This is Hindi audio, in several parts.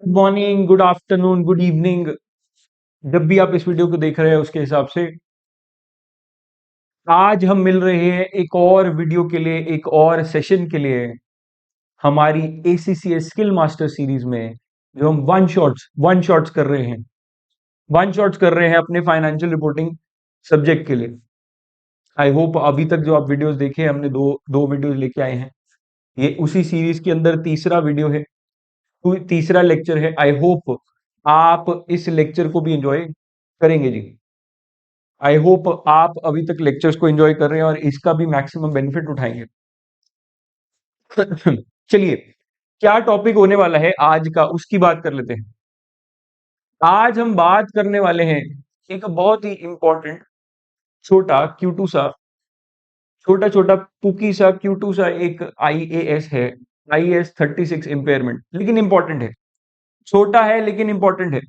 Good morning, good afternoon, good evening. जब भी आप इस वीडियो को देख रहे हैं उसके हिसाब से आज हम मिल रहे हैं एक और वीडियो के लिए, एक और सेशन के लिए हमारी एसीसीएस स्किल मास्टर सीरीज में, जो हम वन शॉट्स कर रहे हैं। वन शॉट्स कर रहे हैं अपने फाइनेंशियल रिपोर्टिंग सब्जेक्ट के लिए। आई होप अभी तक जो आप वीडियोस देखे, हमने दो दो वीडियोस लेके आए हैं। ये उसी सीरीज के अंदर तीसरा वीडियो है, तीसरा लेक्चर है। आई होप आप इस लेक्चर को भी एंजॉय करेंगे जी। आई होप आप अभी तक लेक्चर्स को एंजॉय कर रहे हैं और इसका भी मैक्सिमम बेनिफिट उठाएंगे। चलिए, क्या टॉपिक होने वाला है आज का, उसकी बात कर लेते हैं। आज हम बात करने वाले हैं एक बहुत ही इंपॉर्टेंट, छोटा क्यूटू सा, छोटा छोटा पुकी सा क्यूटू सा एक आईएएस है। आईएएस 36 इम्पेयरमेंट, लेकिन इंपॉर्टेंट है। छोटा है लेकिन इंपॉर्टेंट है।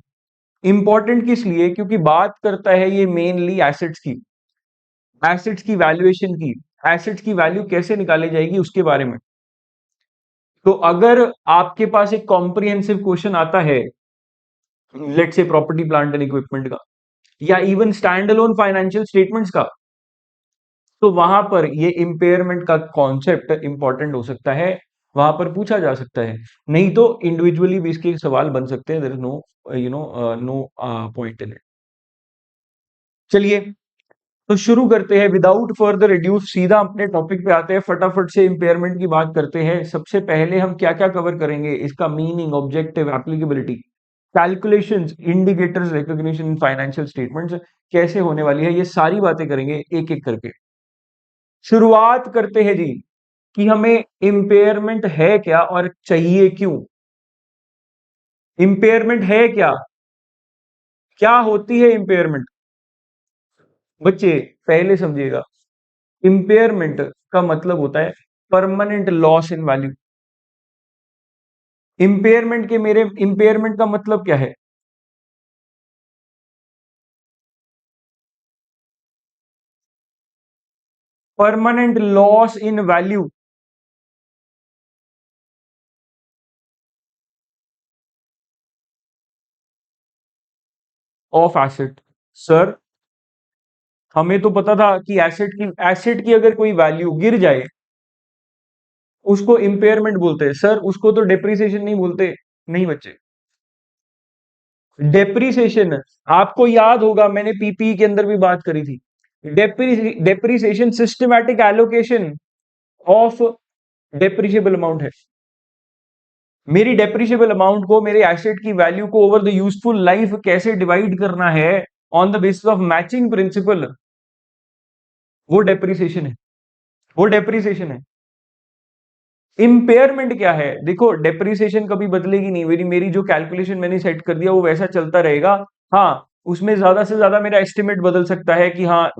इंपॉर्टेंट किस लिए? क्योंकि बात करता है ये मेनली एसेट्स की, एसेट्स की वैल्यूएशन की, एसेट्स की वैल्यू कैसे निकाली जाएगी उसके बारे में। तो अगर आपके पास एक कॉम्प्रिहेंसिव क्वेश्चन आता है, let's say property plant and equipment का, या even stand alone financial statements का, तो वहां पर ये इम्पेयरमेंट का कॉन्सेप्ट इंपॉर्टेंट हो सकता है, वहां पर पूछा जा सकता है। नहीं तो इंडिविजुअली भी इसके सवाल बन सकते हैं। There is no no point in it. चलिए, तो शुरू करते हैं विदाउट फर्दर रिड्यूस, सीधा अपने टॉपिक पे आते हैं, फटाफट से इम्पेयरमेंट की बात करते हैं। सबसे पहले हम क्या क्या कवर करेंगे, इसका meaning, objective, applicability, calculations, indicators, recognition in financial statements कैसे होने वाली है, ये सारी बातें करेंगे एक एक करके। शुरुआत करते हैं जी, कि हमें इम्पेयरमेंट है क्या और चाहिए क्यों। इम्पेयरमेंट है क्या, क्या होती है इम्पेयरमेंट? बच्चे पहले समझिएगा, इम्पेयरमेंट का मतलब होता है permanent loss in value. Impairment का मतलब क्या है? Permanent loss in value of asset. Sir, हमें तो पता था कि एसेट की अगर कोई वैल्यू गिर जाए उसको इम्पेयरमेंट बोलते हैं। सर, उसको तो डेप्रिसिएशन नहीं बोलते। नहीं बच्चे, डेप्रिसिएशन, आपको याद होगा मैंने पीपीई के अंदर भी बात करी थी। Depreciation systematic allocation of depreciable amount है। मेरी डेप्रिशिएबल अमाउंट को, मेरे एसेट की वैल्यू को ओवर द यूजफुल लाइफ कैसे डिवाइड करना है on the basis of matching principal, वो डेप्रिसिएशन है। वो डेप्रिसिएशन है। इम्पेयरमेंट क्या है? देखो, डेप्रिसिएशन कभी बदलेगी नहीं। मेरी मेरी जो कैलकुलेशन मैंने सेट कर दिया वो वैसा चलता रहेगा। हाँ, उसमें ज्यादा से ज्यादा मेरा एस्टिमेट बदल सकता है कि हाँ,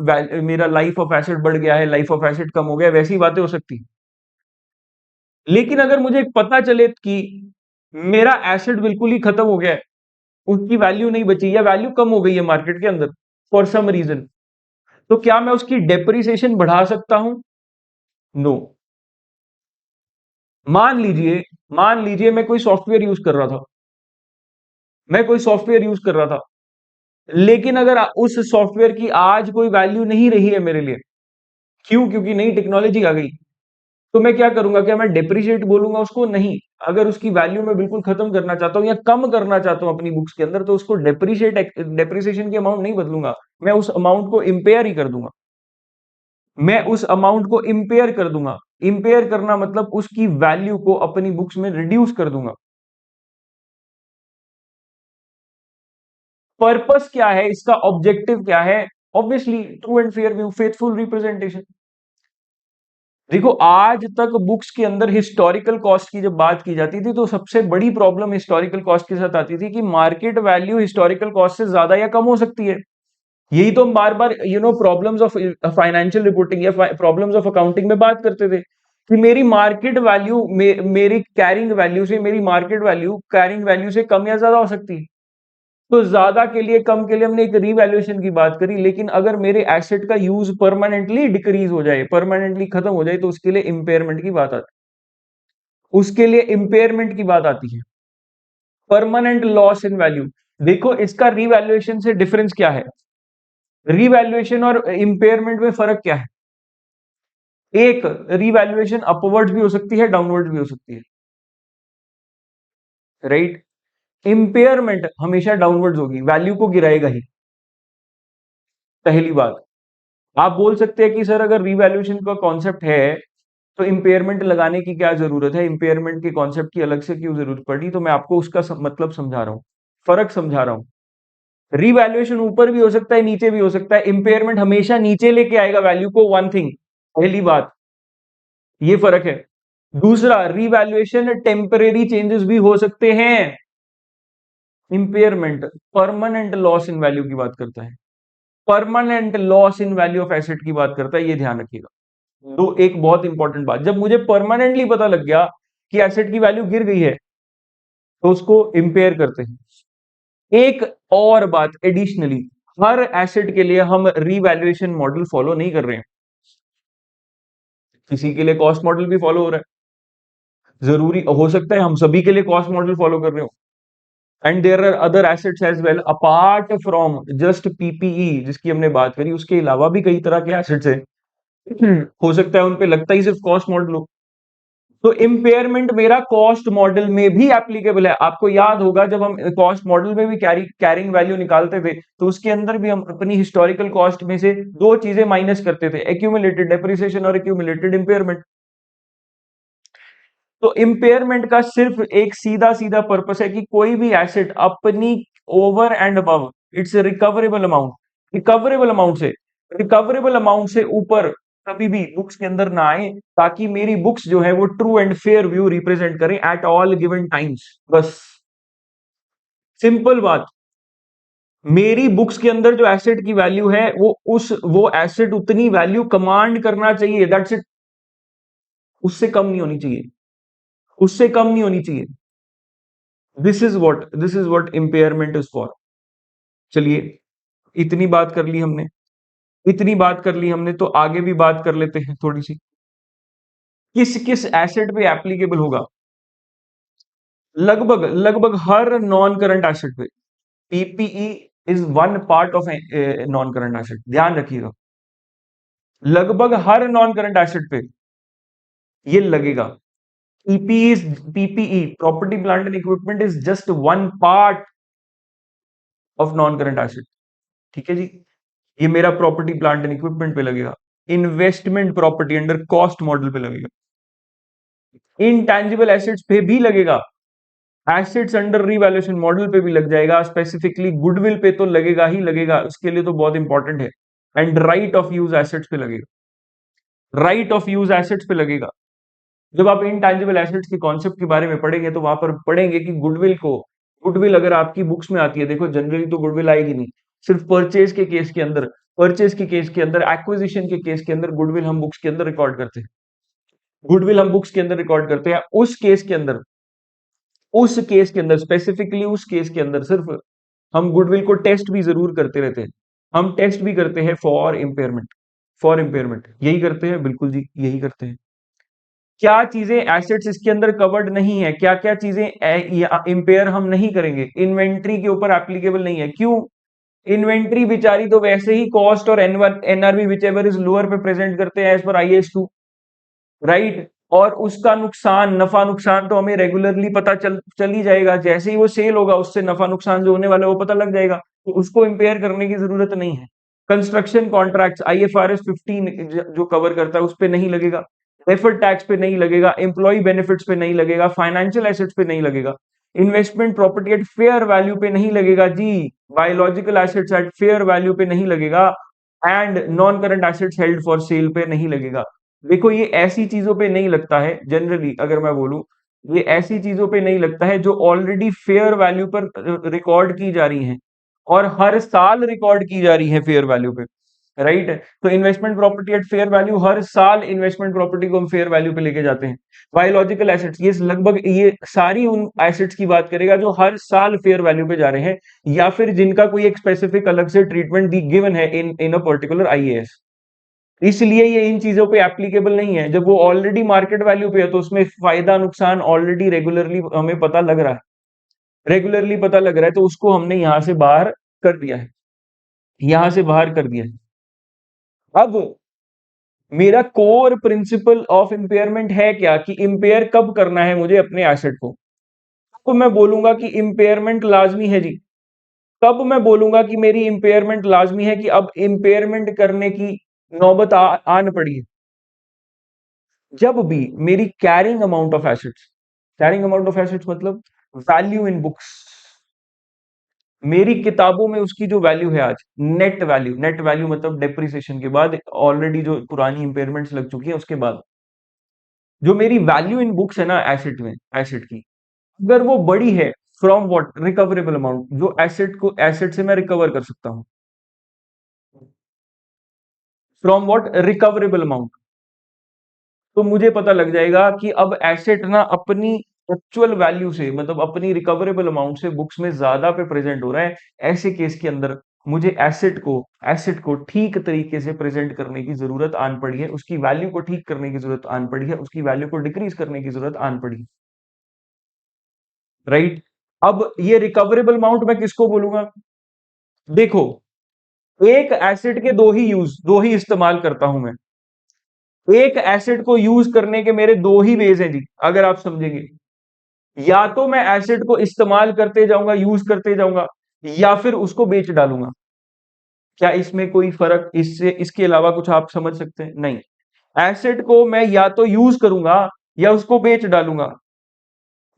मेरा लाइफ ऑफ एसेट बढ़ गया है, लाइफ ऑफ एसेट कम हो गया, वैसी बातें हो सकती। लेकिन अगर मुझे पता चले कि मेरा एसेट बिल्कुल ही खत्म हो गया है, उसकी वैल्यू नहीं बची या वैल्यू कम हो गई है मार्केट के अंदर फॉर सम रीजन, तो क्या मैं उसकी डेप्रिसिएशन बढ़ा सकता हूं? नो। मान लीजिए मैं कोई सॉफ्टवेयर यूज कर रहा था, मैं कोई सॉफ्टवेयर यूज कर रहा था, लेकिन अगर उस सॉफ्टवेयर की आज कोई वैल्यू नहीं रही है मेरे लिए, क्यों? क्योंकि नई टेक्नोलॉजी आ गई, तो मैं क्या करूंगा? क्या मैं डेप्रिशिएट बोलूंगा उसको? नहीं। अगर उसकी वैल्यू मैं बिल्कुल खत्म करना चाहता हूं या कम करना चाहता हूं अपनी बुक्स के अंदर, तो उसको डेप्रिसिएशन की अमाउंट नहीं बदलूंगा, मैं उस अमाउंट को इंपेयर ही कर दूंगा। मैं उस अमाउंट को इंपेयर कर दूंगा। इंपेयर करना मतलब उसकी वैल्यू को अपनी बुक्स में रिड्यूस कर दूंगा। पर्पस क्या है इसका, ऑब्जेक्टिव क्या है? Obviously true and fair view, faithful representation. देखो, आज तक बुक्स के अंदर हिस्टोरिकल कॉस्ट की जब बात की जाती थी, तो सबसे बड़ी प्रॉब्लम हिस्टोरिकल कॉस्ट के साथ आती थी कि मार्केट वैल्यू हिस्टोरिकल कॉस्ट से ज्यादा या कम हो सकती है। यही तो हम बार बार प्रॉब्लम्स ऑफ फाइनेंशियल रिपोर्टिंग या प्रॉब्लम्स ऑफ अकाउंटिंग में बात करते थे कि मेरी मार्केट वैल्यू मेरी कैरिंग वैल्यू से, मेरी मार्केट वैल्यू कैरिंग वैल्यू से कम या ज्यादा हो सकती है। तो ज्यादा के लिए, कम के लिए हमने एक रीवैल्यूएशन की बात करी, लेकिन अगर मेरे एसेट का यूज परमानेंटली डिक्रीज हो जाए, परमानेंटली खत्म हो जाए, तो उसके लिए इंपेयरमेंट की बात आती है। उसके लिए इंपेयरमेंट की बात आती है। Permanent loss in value. देखो इसका रीवैल्यूएशन से डिफरेंस क्या है, रीवैल्यूएशन और इंपेयरमेंट में फर्क क्या है। एक, रीवैल्यूएशन अपवर्ड भी हो सकती है, डाउनवर्ड भी हो सकती है, राइट। इंपेयरमेंट हमेशा डाउनवर्ड होगी, वैल्यू को गिराएगा ही, पहली बात। आप बोल सकते हैं कि सर अगर रीवैल्यूएशन का कॉन्सेप्ट है तो इंपेयरमेंट लगाने की क्या जरूरत है, इंपेयरमेंट के कॉन्सेप्ट की अलग से क्यों जरूरत पड़ी। तो मैं आपको उसका मतलब समझा रहा हूं, फर्क समझा रहा हूं। रीवैल्यूएशन ऊपर भी हो सकता है, नीचे भी हो सकता है, इंपेयरमेंट हमेशा नीचे लेके आएगा वैल्यू को, वन थिंग, पहली बात, ये फर्क है। दूसरा, रीवैल्यूएशन टेम्परेरी चेंजेस भी हो सकते हैं, impairment permanent loss in value की बात करता है, permanent loss in value of asset की बात करता है, ये ध्यान रखिएगा। तो एक बहुत इंपॉर्टेंट बात, जब मुझे परमानेंटली पता लग गया कि एसेट की वैल्यू गिर गई है तो उसको इंपेयर करते हैं। एक और बात एडिशनली, हर एसेट के लिए हम रीवैल्यूएशन मॉडल फॉलो नहीं कर रहे हैं, किसी के लिए कॉस्ट मॉडल भी फॉलो हो रहा है, जरूरी हो सकता है हम सभी के लिए कॉस्ट मॉडल फॉलो कर रहे हो। And there are other assets as well apart from just PPE जिसकी हमने बात करी, उसके अलावा भी कई तरह के एसेट्स हैं, हो सकता है उन पे लगता ही सिर्फ कॉस्ट मॉडल हो। तो इम्पेयरमेंट मेरा कॉस्ट मॉडल में भी एप्लीकेबल है। आपको याद होगा जब हम कॉस्ट मॉडल में भी कैरिंग वैल्यू निकालते थे तो उसके अंदर भी हम अपनी हिस्टोरिकल कॉस्ट में से दो चीजें माइनस करते थे, एक्यूमुलेटेड डेप्रिसिएशन और एक्यूमुलेटेड इम्पेयरमेंट। तो इम्पेयरमेंट का सिर्फ एक सीधा सीधा पर्पस है कि कोई भी एसेट अपनी over and above it's recoverable amount, recoverable amount से ऊपर कभी भी बुक्स के अंदर ना आए, ताकि मेरी बुक्स जो है वो true and fair view represent करें एट ऑल गिवन टाइम्स। बस सिंपल बात, मेरी बुक्स के अंदर जो एसेट की वैल्यू है वो एसेट उतनी वैल्यू कमांड करना चाहिए, दैट्स इट, उससे कम नहीं होनी चाहिए, उससे कम नहीं होनी चाहिए। This is what impairment is for. चलिए, इतनी बात कर ली हमने, इतनी बात कर ली हमने, तो आगे भी बात कर लेते हैं थोड़ी सी, किस किस एसेट पे एप्लीकेबल होगा। लगभग लगभग हर नॉन करंट एसेट पे PPE is one part of non current asset, ध्यान रखिएगा। लगभग हर नॉन करंट एसेट पे ये लगेगा। PPE property plant and equipment is just one part of non current asset, ठीक है जी। ये मेरा प्रॉपर्टी प्लांट एंड इक्विपमेंट पे लगेगा। Investment property under cost model पे लगेगा। इनटैंजिबल एसेट्स पे भी लगेगा, एसेट्स अंडर रीवैल्यूएशन मॉडल पे भी लग जाएगा, स्पेसिफिकली गुडविल पे तो लगेगा ही लगेगा, उसके लिए तो बहुत इंपॉर्टेंट है। And right of use assets पे लगेगा, राइट ऑफ यूज एसेट्स पे लगेगा। जब आप इनटैंजिबल एसेट्स के कॉन्सेप्ट के बारे में पढ़ेंगे तो वहां पर पढ़ेंगे कि गुडविल अगर आपकी बुक्स में आती है, देखो जनरली तो गुडविल आएगी नहीं, सिर्फ परचेज के केस के अंदर, एक्विजिशन के केस के अंदर गुडविल हम बुक्स के अंदर रिकॉर्ड करते हैं, गुडविल हम बुक्स के अंदर रिकॉर्ड करते हैं। उस केस के अंदर स्पेसिफिकली उस केस के अंदर सिर्फ हम गुडविल को टेस्ट भी जरूर करते रहते हैं, हम टेस्ट भी करते हैं फॉर इंपेयरमेंट यही करते हैं, बिल्कुल जी यही करते हैं। क्या चीजें एसेट्स इसके अंदर कवर्ड नहीं है, क्या क्या चीजें इंपेयर हम नहीं करेंगे, इन्वेंट्री के ऊपर एप्लीकेबल नहीं है। क्यों? इन्वेंट्री बेचारी तो वैसे ही कॉस्ट और NRV which ever is lower पे प्रेजेंट करते हैं एज पर IAS 2, राइट। और उसका नुकसान नफा नुकसान तो हमें रेगुलरली पता चल ही जाएगा, जैसे ही वो सेल होगा उससे नफा नुकसान जो होने वाला है वो पता लग जाएगा, तो उसको इंपेयर करने की जरूरत नहीं है। कंस्ट्रक्शन कॉन्ट्रैक्ट्स IFRS 15 जो कवर करता है उस पे नहीं लगेगा, डेफर्ड टैक्स पे नहीं लगेगा, एम्प्लॉय बेनिफिट्स पे नहीं लगेगा, फाइनेंशियल एसेट्स पे नहीं लगेगा, investment property at fair value पे नहीं लगेगा जी, biological assets at fair value पे नहीं लगेगा, and non current assets held for sale पे नहीं लगेगा। देखो ये ऐसी चीजों पे नहीं लगता है, जनरली अगर मैं बोलूं, ये ऐसी चीजों पे नहीं लगता है जो ऑलरेडी फेयर वैल्यू पर रिकॉर्ड की जा रही हैं और हर साल रिकॉर्ड की जा रही है फेयर वैल्यू पे, राइट। तो investment property at fair value, हर साल इन्वेस्टमेंट प्रॉपर्टी को हम फेयर वैल्यू पे लेके जाते हैं। बायोलॉजिकल एसेट्स, ये लगभग ये सारी उन एसेट्स की बात करेगा जो हर साल फेयर वैल्यू पे जा रहे हैं या फिर जिनका कोई एक स्पेसिफिक अलग से ट्रीटमेंट दी गिवन है इन अ पर्टिकुलर IAS। इसलिए ये इन चीजों पे एप्लीकेबल नहीं है। जब वो ऑलरेडी मार्केट वैल्यू पे है तो उसमें फायदा नुकसान ऑलरेडी रेगुलरली हमें पता लग रहा है, रेगुलरली पता लग रहा है, तो उसको हमने यहां से बाहर कर दिया है, यहां से बाहर कर दिया है। अब मेरा कोर प्रिंसिपल ऑफ इंपेयरमेंट है क्या, कि इंपेयर कब करना है मुझे अपने एसेट को। तो मैं बोलूंगा कि इंपेयरमेंट लाजमी है जी। कब मैं बोलूंगा कि मेरी इंपेयरमेंट लाजमी है, कि अब इंपेयरमेंट करने की नौबत आन पड़ी है, जब भी मेरी carrying amount of assets, carrying amount of assets मतलब वैल्यू इन बुक्स, मेरी किताबों में उसकी जो वैल्यू है आज, नेट वैल्यू, नेट वैल्यू मतलब डेप्रिसिएशन के बाद, ऑलरेडी जो पुरानी इंपेयरमेंट्स लग चुकी है उसके बाद, जो मेरी वैल्यू इन बुक्स है ना एसेट में, एसेट की, अगर वो बड़ी है, फ्रॉम व्हाट, रिकवरेबल अमाउंट, जो एसेट को, एसेट से मैं रिकवर कर सकता हूं, फ्रॉम व्हाट, रिकवरेबल अमाउंट, तो मुझे पता लग जाएगा कि अब एसेट ना अपनी एक्चुअल वैल्यू से, मतलब अपनी रिकवरेबल अमाउंट से बुक्स में ज्यादा पे प्रेजेंट हो रहा है। ऐसे केस के अंदर मुझे एसेट को ठीक तरीके से प्रेजेंट करने की जरूरत आन पड़ी है, उसकी वैल्यू को ठीक करने की जरूरत आन पड़ी है, उसकी वैल्यू को डिक्रीज करने की जरूरत आन पड़ी है, राइट। अब ये रिकवरेबल अमाउंट मैं किसको बोलूंगा, देखो, एक एसेट के दो ही इस्तेमाल करता हूं मैं। एक एसेट को यूज करने के मेरे दो ही वेज हैं जी, अगर आप समझेंगे। या तो मैं एसेट को इस्तेमाल करते जाऊंगा, यूज करते जाऊंगा, या फिर उसको बेच डालूंगा। क्या इसमें कोई फर्क, इससे इसके अलावा कुछ आप समझ सकते हैं? नहीं। एसेट को मैं या तो यूज करूंगा या उसको बेच डालूंगा।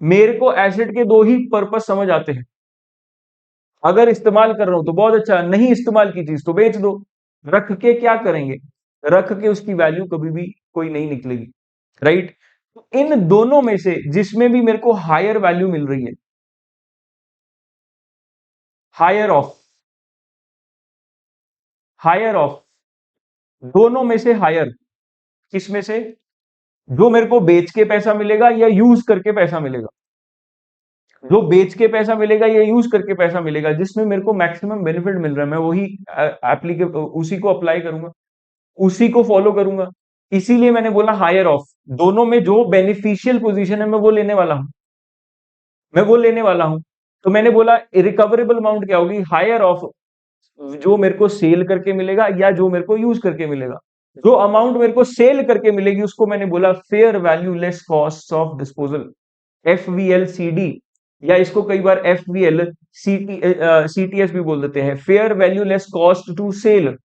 मेरे को एसेट के दो ही पर्पस समझ आते हैं। अगर इस्तेमाल कर रहा हूं तो बहुत अच्छा, नहीं इस्तेमाल की चीज तो बेच दो। रख के क्या करेंगे, रख के उसकी वैल्यू कभी भी कोई नहीं निकलेगी, राइट। तो इन दोनों में से जिसमें भी मेरे को हायर वैल्यू मिल रही है, हायर ऑफ, हायर ऑफ, दोनों में से हायर, किसमें से, जो मेरे को बेच के पैसा मिलेगा या यूज करके पैसा मिलेगा, जो बेच के पैसा मिलेगा या यूज करके पैसा मिलेगा, जिसमें मेरे को मैक्सिमम बेनिफिट मिल रहा है, मैं वही एप्लीके उसी को अप्लाई करूंगा, उसी को फॉलो करूंगा। इसीलिए मैंने बोला हायर ऑफ, दोनों में जो बेनिफिशियल पोजीशन है मैं वो लेने वाला हूं, मैं वो लेने वाला हूं। तो मैंने बोला रिकवरेबल अमाउंट क्या होगी, हायर ऑफ, जो मेरे को सेल करके मिलेगा या जो मेरे को यूज करके मिलेगा। जो अमाउंट मेरे को सेल करके मिलेगी उसको मैंने बोला fair value less cost of disposal, FVLCD, या इसको कई बार FVL CTS भी बोल देते हैं, fair value less cost to sell,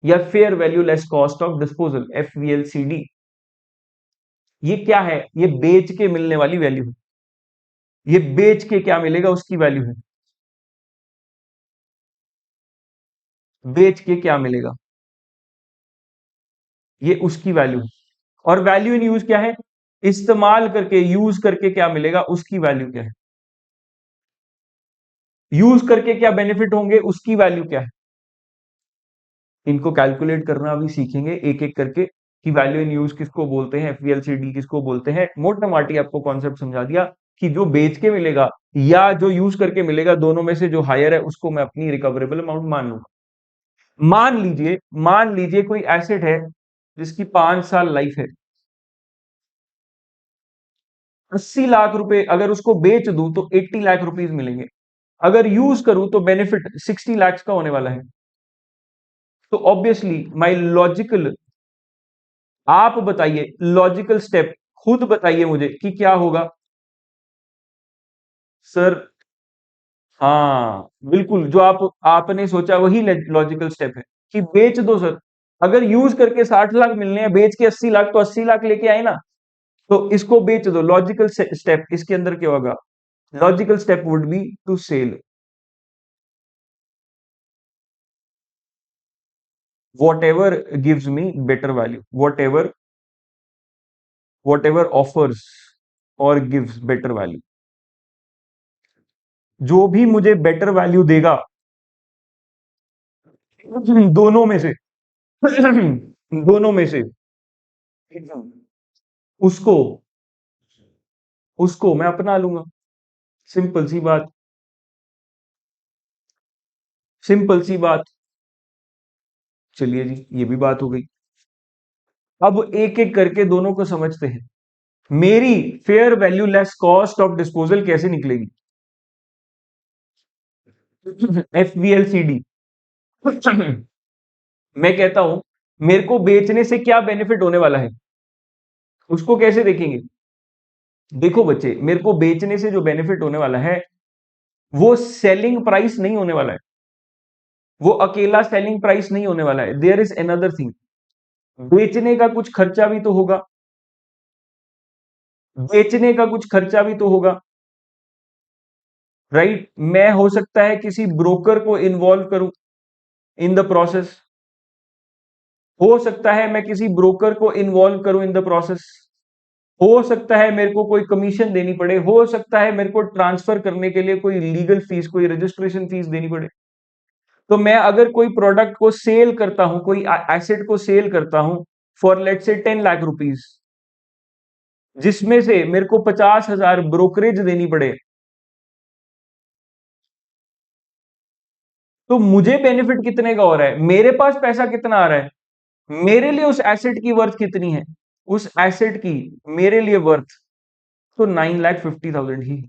या fair value less cost of disposal, FVLCD। ये क्या है, ये बेच के मिलने वाली वैल्यू है, ये बेच के क्या मिलेगा उसकी वैल्यू है, बेच के क्या मिलेगा ये उसकी वैल्यू है। और वैल्यू इन यूज क्या है, इस्तेमाल करके, यूज करके क्या मिलेगा उसकी वैल्यू क्या है, यूज करके क्या बेनिफिट होंगे उसकी वैल्यू क्या है। इनको कैलकुलेट करना अभी सीखेंगे एक एक करके, कि वैल्यू इन यूज किसको बोलते हैं, FVLCD किसको बोलते हैं। मोटा माटी आपको कॉन्सेप्ट समझा दिया कि जो बेच के मिलेगा या जो यूज करके मिलेगा, दोनों में से जो हायर है उसको मैं अपनी रिकवरेबल अमाउंट मान लूंगा। मान लीजिए कोई एसेट है जिसकी 5 साल लाइफ है, 80 लाख रुपए, अगर उसको बेच दूं तो 80 लाख रुपीज मिलेंगे, अगर यूज करूं तो बेनिफिट 60 लाख का होने वाला है। तो ऑब्वियसली माई लॉजिकल, आप बताइए लॉजिकल स्टेप, खुद बताइए मुझे कि क्या होगा। सर, हाँ बिल्कुल, जो आपने सोचा वही लॉजिकल स्टेप है, कि बेच दो सर। अगर यूज करके 60 लाख मिलने हैं, बेच के 80 लाख, तो 80 लाख लेके आए ना, तो इसको बेच दो। लॉजिकल स्टेप इसके अंदर क्या होगा, logical step would be to sell whatever gives me better value, whatever offers और गिव्स बेटर वैल्यू, जो भी मुझे बेटर वैल्यू देगा, दोनों में से, दोनों में से उसको उसको मैं अपना लूंगा। सिंपल सी बात, सिंपल सी बात। चलिए जी, ये भी बात हो गई। अब एक एक करके दोनों को समझते हैं। मेरी fair value less cost of disposal कैसे निकलेगी, FVLCD। मैं कहता हूं मेरे को बेचने से क्या बेनिफिट होने वाला है, उसको कैसे देखेंगे? देखो बच्चे, मेरे को बेचने से जो बेनिफिट होने वाला है वो सेलिंग प्राइस नहीं होने वाला है, वो अकेला सेलिंग प्राइस नहीं होने वाला है। देयर इज अनदर थिंग, बेचने का कुछ खर्चा भी तो होगा, बेचने का कुछ खर्चा भी तो होगा, राइट? मैं हो सकता है किसी ब्रोकर को इन्वॉल्व करूं इन द प्रोसेस, हो सकता है मैं किसी ब्रोकर को इन्वॉल्व करूं इन द प्रोसेस, हो सकता है मेरे को कोई कमीशन देनी पड़े, हो सकता है मेरे को ट्रांसफर करने के लिए कोई लीगल फीस, कोई रजिस्ट्रेशन फीस देनी पड़े। तो मैं अगर कोई प्रोडक्ट को सेल करता हूं, कोई एसेट को सेल करता हूं फॉर लेट से 10 लाख रुपीज, जिसमें से मेरे को 50,000 ब्रोकरेज देनी पड़े, तो मुझे बेनिफिट कितने का हो रहा है, मेरे पास पैसा कितना आ रहा है, मेरे लिए उस एसेट की वर्थ कितनी है, उस एसेट की मेरे लिए वर्थ तो 9,50,000 ही।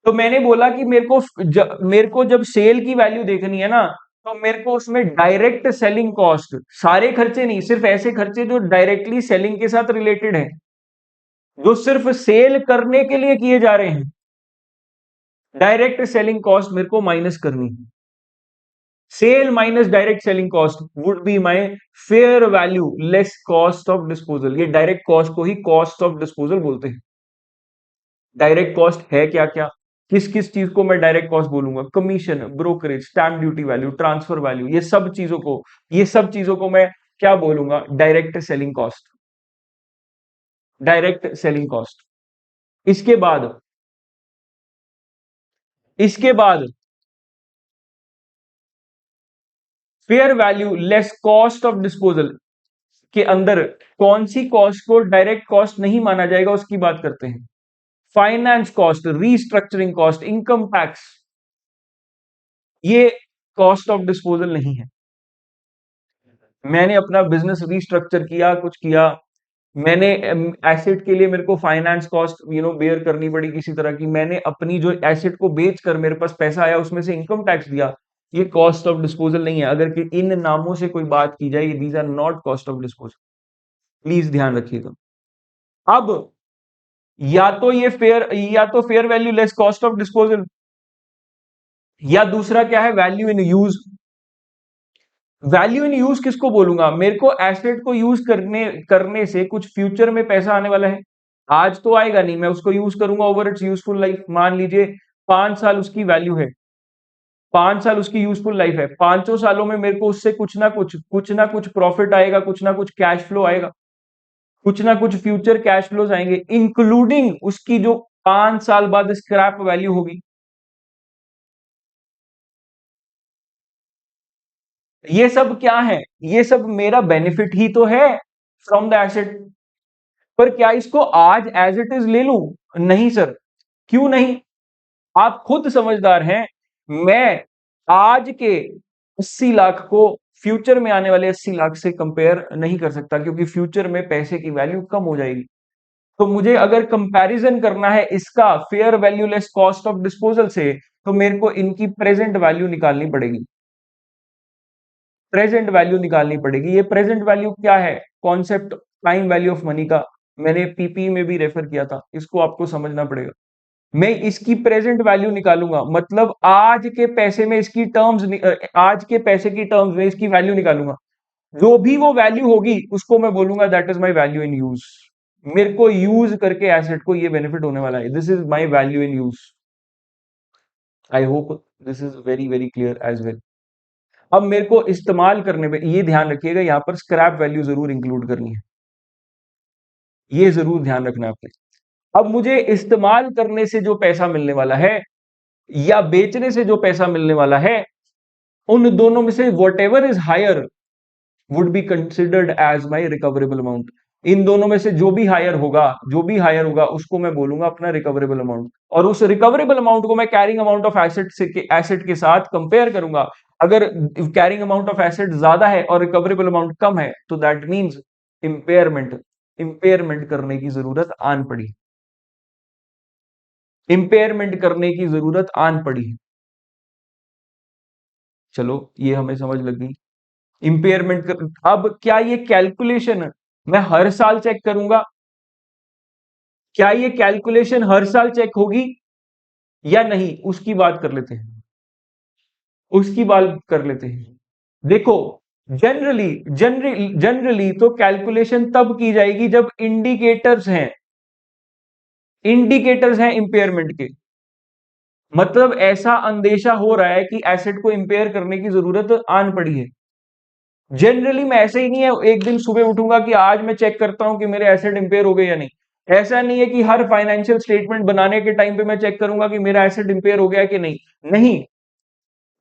तो मैंने बोला कि मेरे को जब सेल की वैल्यू देखनी है ना, तो मेरे को उसमें डायरेक्ट सेलिंग कॉस्ट, सारे खर्चे नहीं, सिर्फ ऐसे खर्चे जो डायरेक्टली सेलिंग के साथ रिलेटेड है, जो सिर्फ सेल करने के लिए किए जा रहे हैं, डायरेक्ट सेलिंग कॉस्ट मेरे को माइनस करनी है। Sale minus direct selling cost would be my fair value less cost of disposal. ये डायरेक्ट कॉस्ट को ही कॉस्ट ऑफ डिस्पोजल बोलते हैं। डायरेक्ट कॉस्ट है क्या क्या, किस किस चीज को मैं डायरेक्ट कॉस्ट बोलूंगा? Commission, brokerage, stamp duty value, transfer value, ये सब चीजों को मैं क्या बोलूंगा? Direct selling cost, direct selling cost. इसके बाद इसके बाद fair value less cost of disposal के अंदर कौन सी कॉस्ट को डायरेक्ट कॉस्ट नहीं माना जाएगा, उसकी बात करते हैं। Finance cost, restructuring cost, income tax, ये कॉस्ट ऑफ डिस्पोजल नहीं है। मैंने अपना बिजनेस रीस्ट्रक्चर किया, कुछ किया, मैंने एसेट के लिए मेरे को फाइनेंस कॉस्ट बेयर करनी पड़ी किसी तरह की, मैंने अपनी जो एसेट को बेच कर मेरे पास पैसा आया उसमें से इनकम टैक्स दिया, ये कॉस्ट ऑफ डिस्पोजल नहीं है। अगर कि इन नामों से कोई बात की जाए, these are not cost of disposal, please ध्यान रखिएगा। अब या तो fair value less cost of disposal, या दूसरा क्या है? Value in use. Value in use किसको बोलूंगा? मेरे को एसेट को यूज करने करने से कुछ फ्यूचर में पैसा आने वाला है, आज तो आएगा नहीं, मैं उसको यूज करूंगा ओवर इट्स यूजफुल लाइफ। मान लीजिए 5 साल उसकी वैल्यू है, 5 साल उसकी यूजफुल लाइफ है, पांचों सालों में मेरे को उससे कुछ ना कुछ प्रॉफिट आएगा, कुछ ना कुछ कैश फ्लो आएगा, कुछ ना कुछ फ्यूचर कैश फ्लोज आएंगे, इंक्लूडिंग उसकी जो 5 साल बाद स्क्रैप वैल्यू होगी। ये सब क्या है? ये सब मेरा बेनिफिट ही तो है फ्रॉम द एसेट। पर क्या इसको आज एज इट इज ले लूं? नहीं सर। क्यों नहीं? आप खुद समझदार हैं। मैं आज के 80 लाख को फ्यूचर में आने वाले 80 लाख से कंपेयर नहीं कर सकता, क्योंकि फ्यूचर में पैसे की वैल्यू कम हो जाएगी। तो मुझे अगर कंपैरिजन करना है इसका fair value less cost of disposal से, तो मेरे को इनकी प्रेजेंट वैल्यू निकालनी पड़ेगी, प्रेजेंट वैल्यू निकालनी पड़ेगी। ये प्रेजेंट वैल्यू क्या है? Concept time value of money का मैंने पीपी में भी रेफर किया था, इसको आपको समझना पड़ेगा। मैं इसकी प्रेजेंट वैल्यू निकालूंगा, मतलब आज के पैसे में इसकी आज के पैसे की टर्म्स में इसकी वैल्यू निकालूंगा। जो भी वो वैल्यू होगी उसको मैं बोलूंगा that is my value in use. मेरे को यूज करके एसेट को ये बेनिफिट होने वाला है, this is my value in use. I hope this is very very clear as well. अब मेरे को इस्तेमाल करने पे ये ध्यान रखिएगा, यहां पर स्क्रैप वैल्यू जरूर इंक्लूड करनी है, ये जरूर ध्यान रखना है आपने। अब मुझे इस्तेमाल करने से जो पैसा मिलने वाला है या बेचने से जो पैसा मिलने वाला है, उन दोनों में से whatever is higher would be considered as my recoverable amount. इन दोनों में से जो भी हायर होगा उसको मैं बोलूंगा अपना रिकवरेबल अमाउंट, और उस रिकवरेबल अमाउंट को मैं कैरिंग अमाउंट ऑफ एसेट के साथ कंपेयर करूंगा। अगर कैरिंग अमाउंट ऑफ एसेट ज्यादा है और रिकवरेबल अमाउंट कम है, तो दैट मीन्स इंपेयरमेंट इंपेयरमेंट करने की जरूरत आन पड़ी, इंपेयरमेंट करने की जरूरत आन पड़ी। चलो ये हमें समझ लग गई। इम्पेयरमेंट कर, अब क्या ये कैलकुलेशन मैं हर साल चेक करूंगा? क्या ये कैलकुलेशन हर साल चेक होगी या नहीं, उसकी बात कर लेते हैं। उसकी बात कर लेते हैं। देखो, जनरली जनरली जनरली तो कैलकुलेशन तब की जाएगी जब इंडिकेटर्स हैं इंपेयरमेंट के। मतलब ऐसा अंदेशा हो रहा है कि एसेट को इंपेयर करने की जरूरत आन पड़ी है। जनरली मैं ऐसे ही नहीं है एक दिन सुबह उठूंगा कि आज मैं चेक करता हूं कि मेरे एसेट इंपेयर हो गए या नहीं। ऐसा नहीं है कि हर फाइनेंशियल स्टेटमेंट बनाने के टाइम पे मैं चेक करूंगा कि मेरा एसेट इंपेयर हो गया कि नहीं। नहीं,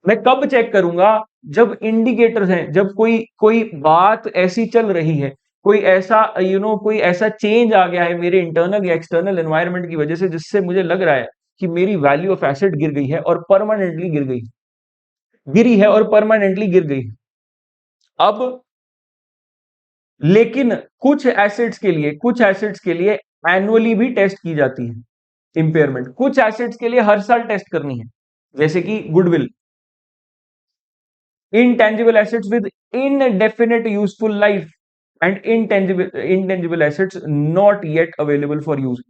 मैं कब चेक करूंगा? जब इंडिकेटर्स हैं, जब कोई कोई बात ऐसी चल रही है, कोई ऐसा कोई ऐसा चेंज आ गया है मेरे इंटरनल या एक्सटर्नल एनवायरनमेंट की वजह से, जिससे मुझे लग रहा है कि मेरी वैल्यू ऑफ एसेट गिर गई है और परमानेंटली गिरी है और परमानेंटली गिर गई है। अब लेकिन कुछ एसेट्स के लिए एनुअली भी टेस्ट की जाती है इंपेयरमेंट। कुछ एसेट्स के लिए हर साल टेस्ट करनी है, जैसे कि goodwill, intangible assets with indefinite useful life and intangible assets not yet available for use,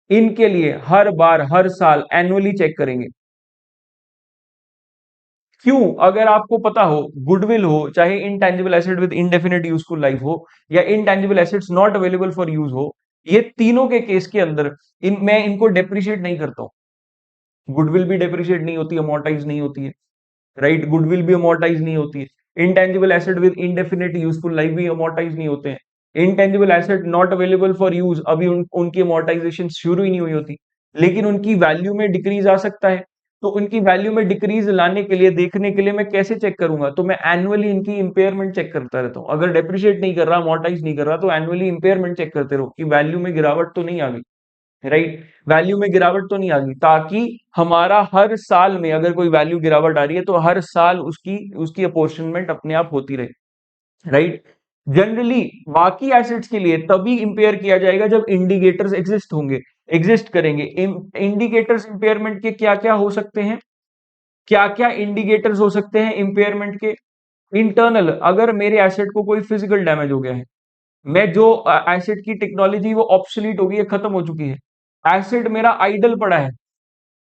इनके लिए हर बार हर साल एनुअली चेक करेंगे। क्यों? अगर आपको पता हो, गुडविल हो, चाहे intangible asset with indefinite useful life हो, या intangible assets not available for use हो, ये तीनों के केस के अंदर मैं इनको डेप्रिशिएट नहीं करता हूं। गुडविल भी डेप्रिशिएट नहीं होती, अमोर्टाइज नहीं होती है, राइट? गुडविल भी अमोर्टाइज नहीं होती है। Intangible asset with indefinite useful life भी अमोर्टाइज नहीं होते हैं। Intangible asset not available for use, अभी उनकी अमोर्टाइजेशन शुरू ही नहीं हुई होती, लेकिन उनकी वैल्यू में डिक्रीज आ सकता है। तो उनकी वैल्यू में डिक्रीज लाने के लिए, देखने के लिए मैं कैसे चेक करूंगा? तो मैं एनुअली इनकी इंपेयरमेंट चेक करता रहता हूं। अगर डेप्रिशिएट नहीं कर रहा, अमोर्टाइज नहीं कर रहा, तो एनुअली इंपेयरमेंट चेक करते रहो कि वैल्यू में गिरावट तो नहीं आ गई, राइट? वैल्यू में गिरावट तो नहीं आ गई, ताकि हमारा हर साल में अगर कोई वैल्यू गिरावट आ रही है तो हर साल उसकी उसकी अपॉर्चमेंट अपने आप होती रहे, राइट? जनरली बाकी एसेट्स के लिए तभी इंपेयर किया जाएगा जब इंडिकेटर्स एग्जिस्ट करेंगे। इंडिकेटर्स इंपेयरमेंट के क्या क्या हो सकते हैं? क्या क्या इंडिकेटर्स हो सकते हैं इंपेयरमेंट के? इंटरनल, अगर मेरे एसेट को कोई फिजिकल डैमेज हो गया है, मैं जो एसेट की टेक्नोलॉजी वो ऑब्सोलीट हो गई है, खत्म हो चुकी है, एसेट मेरा आइडल पड़ा है,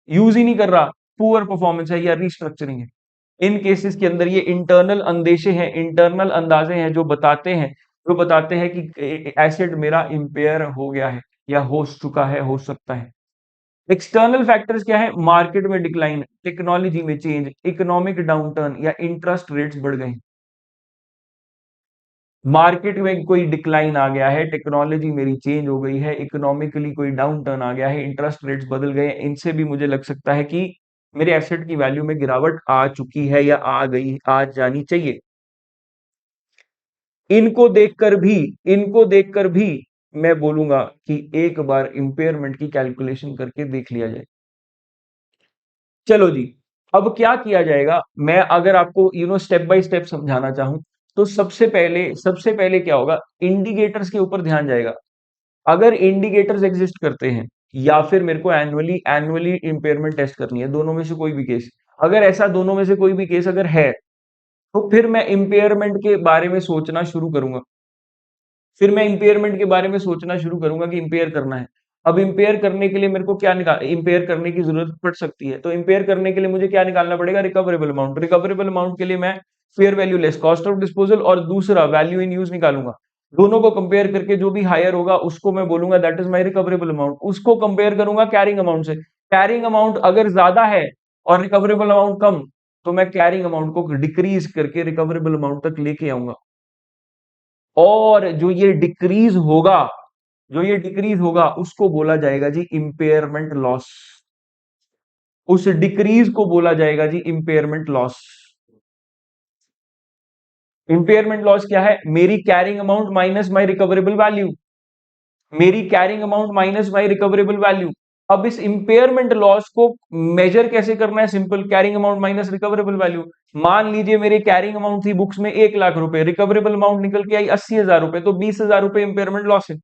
यूज ही नहीं कर रहा, पुअर परफॉर्मेंस है या रिस्ट्रक्चरिंग है, इन केसेस के अंदर ये इंटरनल अंदेशे हैं, इंटरनल अंदाजे हैं जो बताते हैं कि एसेट मेरा इंपेयर हो गया है या हो चुका है, हो सकता है। एक्सटर्नल फैक्टर्स क्या है? मार्केट में डिक्लाइन, टेक्नोलॉजी में चेंज, इकोनॉमिक डाउनटर्न या इंटरेस्ट रेट्स बढ़ गए। मार्केट में कोई डिक्लाइन आ गया है, टेक्नोलॉजी मेरी चेंज हो गई है, इकोनॉमिकली कोई डाउन टर्न आ गया है, इंटरेस्ट रेट्स बदल गए, इनसे भी मुझे लग सकता है कि मेरे एसेट की वैल्यू में गिरावट आ चुकी है या आ जानी चाहिए। इनको देखकर भी मैं बोलूंगा कि एक बार इंपेयरमेंट की कैलकुलेशन करके देख लिया जाए। चलो जी, अब क्या किया जाएगा? मैं अगर आपको स्टेप बाय स्टेप समझाना चाहूं, तो सबसे पहले क्या होगा? इंडिकेटर्स के ऊपर ध्यान जाएगा। अगर इंडिकेटर्स एग्जिस्ट करते हैं, या फिर मेरे को एनुअली एनुअली इंपेयरमेंट टेस्ट करनी है, दोनों में से कोई भी केस, अगर ऐसा दोनों में से कोई भी केस अगर है, तो फिर मैं इंपेयरमेंट के बारे में सोचना शुरू करूंगा। फिर मैं इंपेयरमेंट के बारे में सोचना शुरू करूंगा कि इंपेयर करना है। अब इंपेयर करने के लिए मेरे को क्या निकाल इंपेयर करने की जरूरत पड़ सकती है, तो इंपेयर करने के लिए मुझे क्या निकालना पड़ेगा? Recoverable amount. रिकवरेबल अमाउंट के लिए मैं fair value less cost of disposal और दूसरा वैल्यू इन यूज निकालूंगा। दोनों को कंपेयर करके जो भी हायर होगा उसको मैं बोलूंगा that is my recoverable amount. उसको कंपेयर करूंगा कैरिंग अमाउंट से। कैरिंग अमाउंट अगर ज्यादा है और रिकवरेबल अमाउंट कम, तो मैं कैरिंग अमाउंट को डिक्रीज करके रिकवरेबल अमाउंट तक लेके आऊंगा। और जो ये डिक्रीज होगा उसको बोला जाएगा जी इंपेयरमेंट लॉस। उस डिक्रीज को बोला जाएगा जी इंपेयरमेंट लॉस। इंपेयरमेंट लॉस क्या है? मेरी कैरिंग अमाउंट माइनस माई रिकवरेबल वैल्यू। मेरी कैरिंग अमाउंट माइनस माई रिकवरेबल वैल्यू। अब इस इंपेयरमेंट लॉस को मेजर कैसे करना है? Simple, carrying amount minus recoverable value. मान लीजिए मेरी कैरिंग अमाउंट थी बुक्स में 1 लाख रुपए, रिकवरेबल अमाउंट निकल के आई 80,000 रुपए, तो 20,000 रुपए इंपेयरमेंट लॉस है।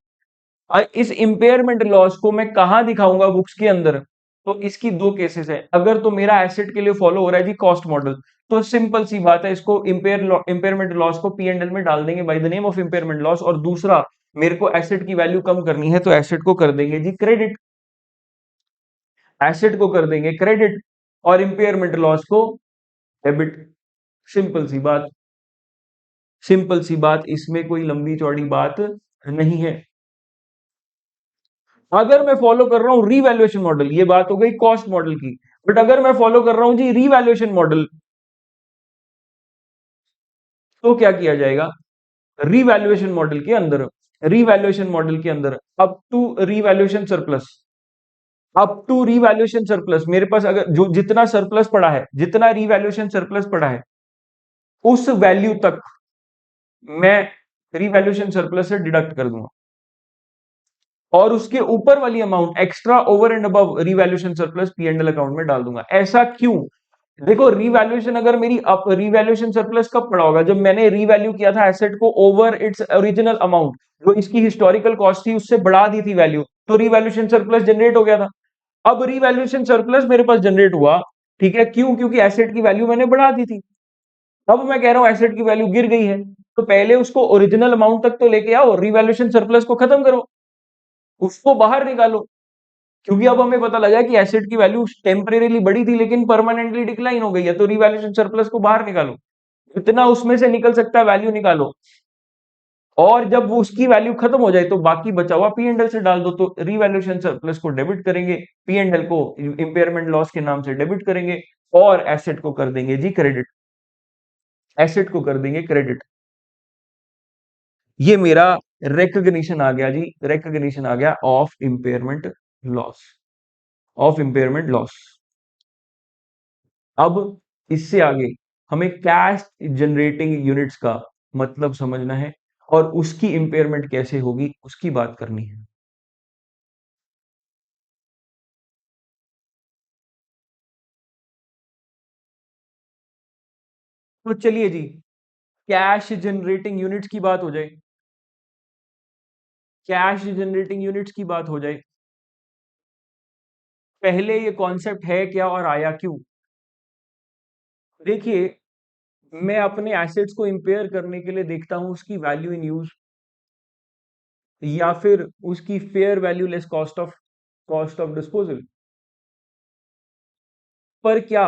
इस इंपेयरमेंट लॉस को मैं कहां दिखाऊंगा बुक्स के अंदर? तो इसकी दो केसेस है। अगर तो मेरा एसेट के लिए फॉलो हो रहा है जी कॉस्ट मॉडल, तो सिंपल सी बात है, इसको इंपेयरमेंट लॉस को पी एंड एल में डाल देंगे by the name of impairment loss. और दूसरा, मेरे को एसेट की वैल्यू कम करनी है तो एसेट को कर देंगे जी क्रेडिट, एसेट को कर देंगे क्रेडिट और इंपेयरमेंट लॉस को डेबिट। सिंपल सी बात, सिंपल सी बात, इसमें कोई लंबी चौड़ी बात नहीं है। अगर मैं फॉलो कर रहा हूं रीवैल्यूएशन मॉडल, ये बात हो गई कॉस्ट मॉडल की, बट अगर मैं फॉलो कर रहा हूं जी रीवैल्यूएशन मॉडल, तो क्या किया जाएगा? रीवैल्यूएशन मॉडल के अंदर, रीवैल्यूएशन मॉडल के अंदर up to revaluation surplus, up to revaluation surplus, मेरे पास अगर जो जितना सरप्लस पड़ा है, जितना रीवैल्यूएशन सरप्लस पड़ा है, उस वैल्यू तक मैं रीवैल्यूएशन सरप्लस से डिडक्ट कर दूंगा, और उसके ऊपर वाली amount extra over and above revaluation surplus P and L account में डाल दूंगा। ऐसा क्यों? देखो, रीवैल्यूएशन अगर मेरी अप रीवैल्यूएशन सरप्लस कब पड़ा होगा? जब मैंने रीवैल्यू किया था एसेट को ओवर इट्स ओरिजिनल अमाउंट, जो इसकी हिस्टोरिकल कॉस्ट थी उससे बढ़ा दी थी वैल्यू, तो रीवैल्यूएशन सरप्लस जनरेट हो गया था। अब रीवैल्यूएशन सरप्लस मेरे पास जनरेट हुआ, ठीक है, क्यों? क्योंकि एसेट की वैल्यू मैंने बढ़ा दी थी। अब मैं कह रहा हूं एसेट की वैल्यू गिर गई है, तो पहले उसको ओरिजिनल अमाउंट तक तो लेके आओ, रीवैल्यूएशन सरप्लस को खत्म करो, उसको बाहर निकालो। क्योंकि अब हमें पता लगा कि एसेट की वैल्यू टेम्परेरीली बढ़ी थी लेकिन परमानेंटली डिक्लाइन हो गई है, तो रिवैल्यूएशन सरप्लस को बाहर निकालो, इतना उसमें से निकल सकता है वैल्यू निकालो, और जब वो उसकी वैल्यू खत्म हो जाए तो बाकी बचा हुआ पी एंड एल से डाल दो। तो रिवैल्यूएशन सरप्लस को डेबिट करेंगे, पी एंड एल को इंपेयरमेंट लॉस के नाम से डेबिट करेंगे, और एसेट को कर देंगे जी क्रेडिट, एसेट को कर देंगे क्रेडिट। ये मेरा रिकग्निशन आ गया जी, रिकग्निशन आ गया of impairment loss, of impairment loss. अब इससे आगे हमें कैश जनरेटिंग यूनिट्स का मतलब समझना है, और उसकी इंपेयरमेंट कैसे होगी उसकी बात करनी है। तो चलिए जी, कैश जनरेटिंग यूनिट्स की बात हो जाए, कैश जनरेटिंग यूनिट्स की बात हो जाए। पहले ये कॉन्सेप्ट है क्या और आया क्यों? देखिए, मैं अपने एसेट्स को इंपेयर करने के लिए देखता हूं उसकी वैल्यू इन यूज, या फिर उसकी fair value less cost of disposal. पर क्या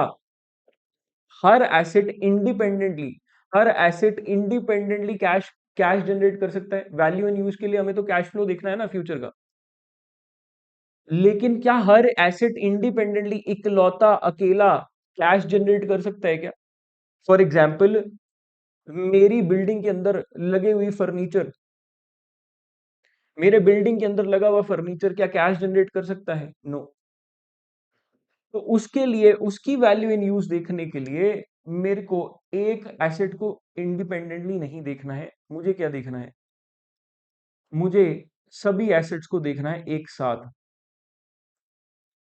हर एसेट इंडिपेंडेंटली, हर asset independently cash cash generate कर सकता है? वैल्यू इन यूज के लिए हमें तो कैश फ्लो देखना है ना फ्यूचर का। लेकिन क्या हर एसेट इंडिपेंडेंटली इकलौता अकेला कैश जनरेट कर सकता है क्या? फॉर एग्जाम्पल, मेरी बिल्डिंग के अंदर लगे हुई फर्नीचर, मेरे बिल्डिंग के अंदर लगा हुआ फर्नीचर क्या कैश जनरेट कर सकता है? नो। तो उसके लिए उसकी वैल्यू इन यूज देखने के लिए मेरे को एक एसेट को इंडिपेंडेंटली नहीं देखना है, मुझे क्या देखना है? मुझे सभी एसेट्स को देखना है एक साथ,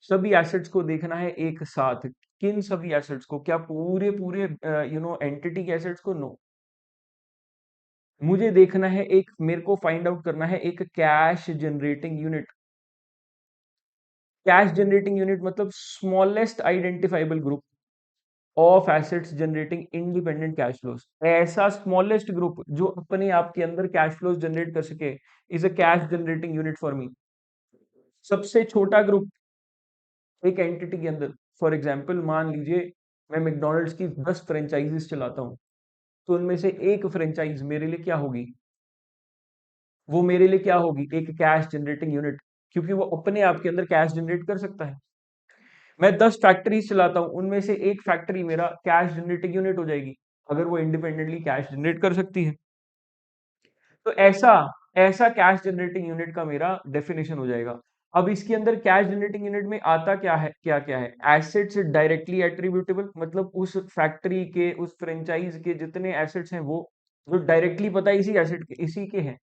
सभी एसेट्स को देखना है एक साथ। किन सभी एसेट्स को? क्या पूरे पूरे एंटिटी के एसेट्स को? नो। मुझे देखना है एक, मेरे को फाइंड आउट करना है एक cash generating unit. Cash generating unit मतलब smallest identifiable group of assets generating independent cash flows. ऐसा स्मॉलेस्ट ग्रुप जो अपने आप के अंदर कैश फ्लोज जनरेट कर सके is a cash generating unit for me. सबसे छोटा ग्रुप एक एंटिटी के अंदर, फॉर एग्जांपल मान लीजिए मैं मैकडॉनल्ड्स की 10 फ्रेंचाइजीज चलाता हूं, तो उनमें से एक फ्रेंचाइज मेरे लिए क्या होगी? वो मेरे लिए क्या होगी? एक कैश जनरेटिंग यूनिट, क्योंकि वो अपने आप के अंदर कैश जनरेट कर सकता है। मैं 10 फैक्ट्रीज चलाता हूं, उनमें से एक फैक्ट्री मेरा कैश जनरेटिंग यूनिट हो जाएगी, अगर वो इंडिपेंडेंटली कैश जनरेट कर सकती है। तो ऐसा ऐसा कैश जनरेटिंग यूनिट का मेरा डेफिनेशन हो जाएगा। अब इसके अंदर कैश जनरेटिंग यूनिट में आता क्या है, क्या क्या है? एसेट्स डायरेक्टली एट्रीब्यूटेबल, मतलब उस फैक्ट्री के, उस फ्रेंचाइज के जितने एसेट्स हैं वो जो डायरेक्टली पता है इसी एसेट के, इसी के हैं।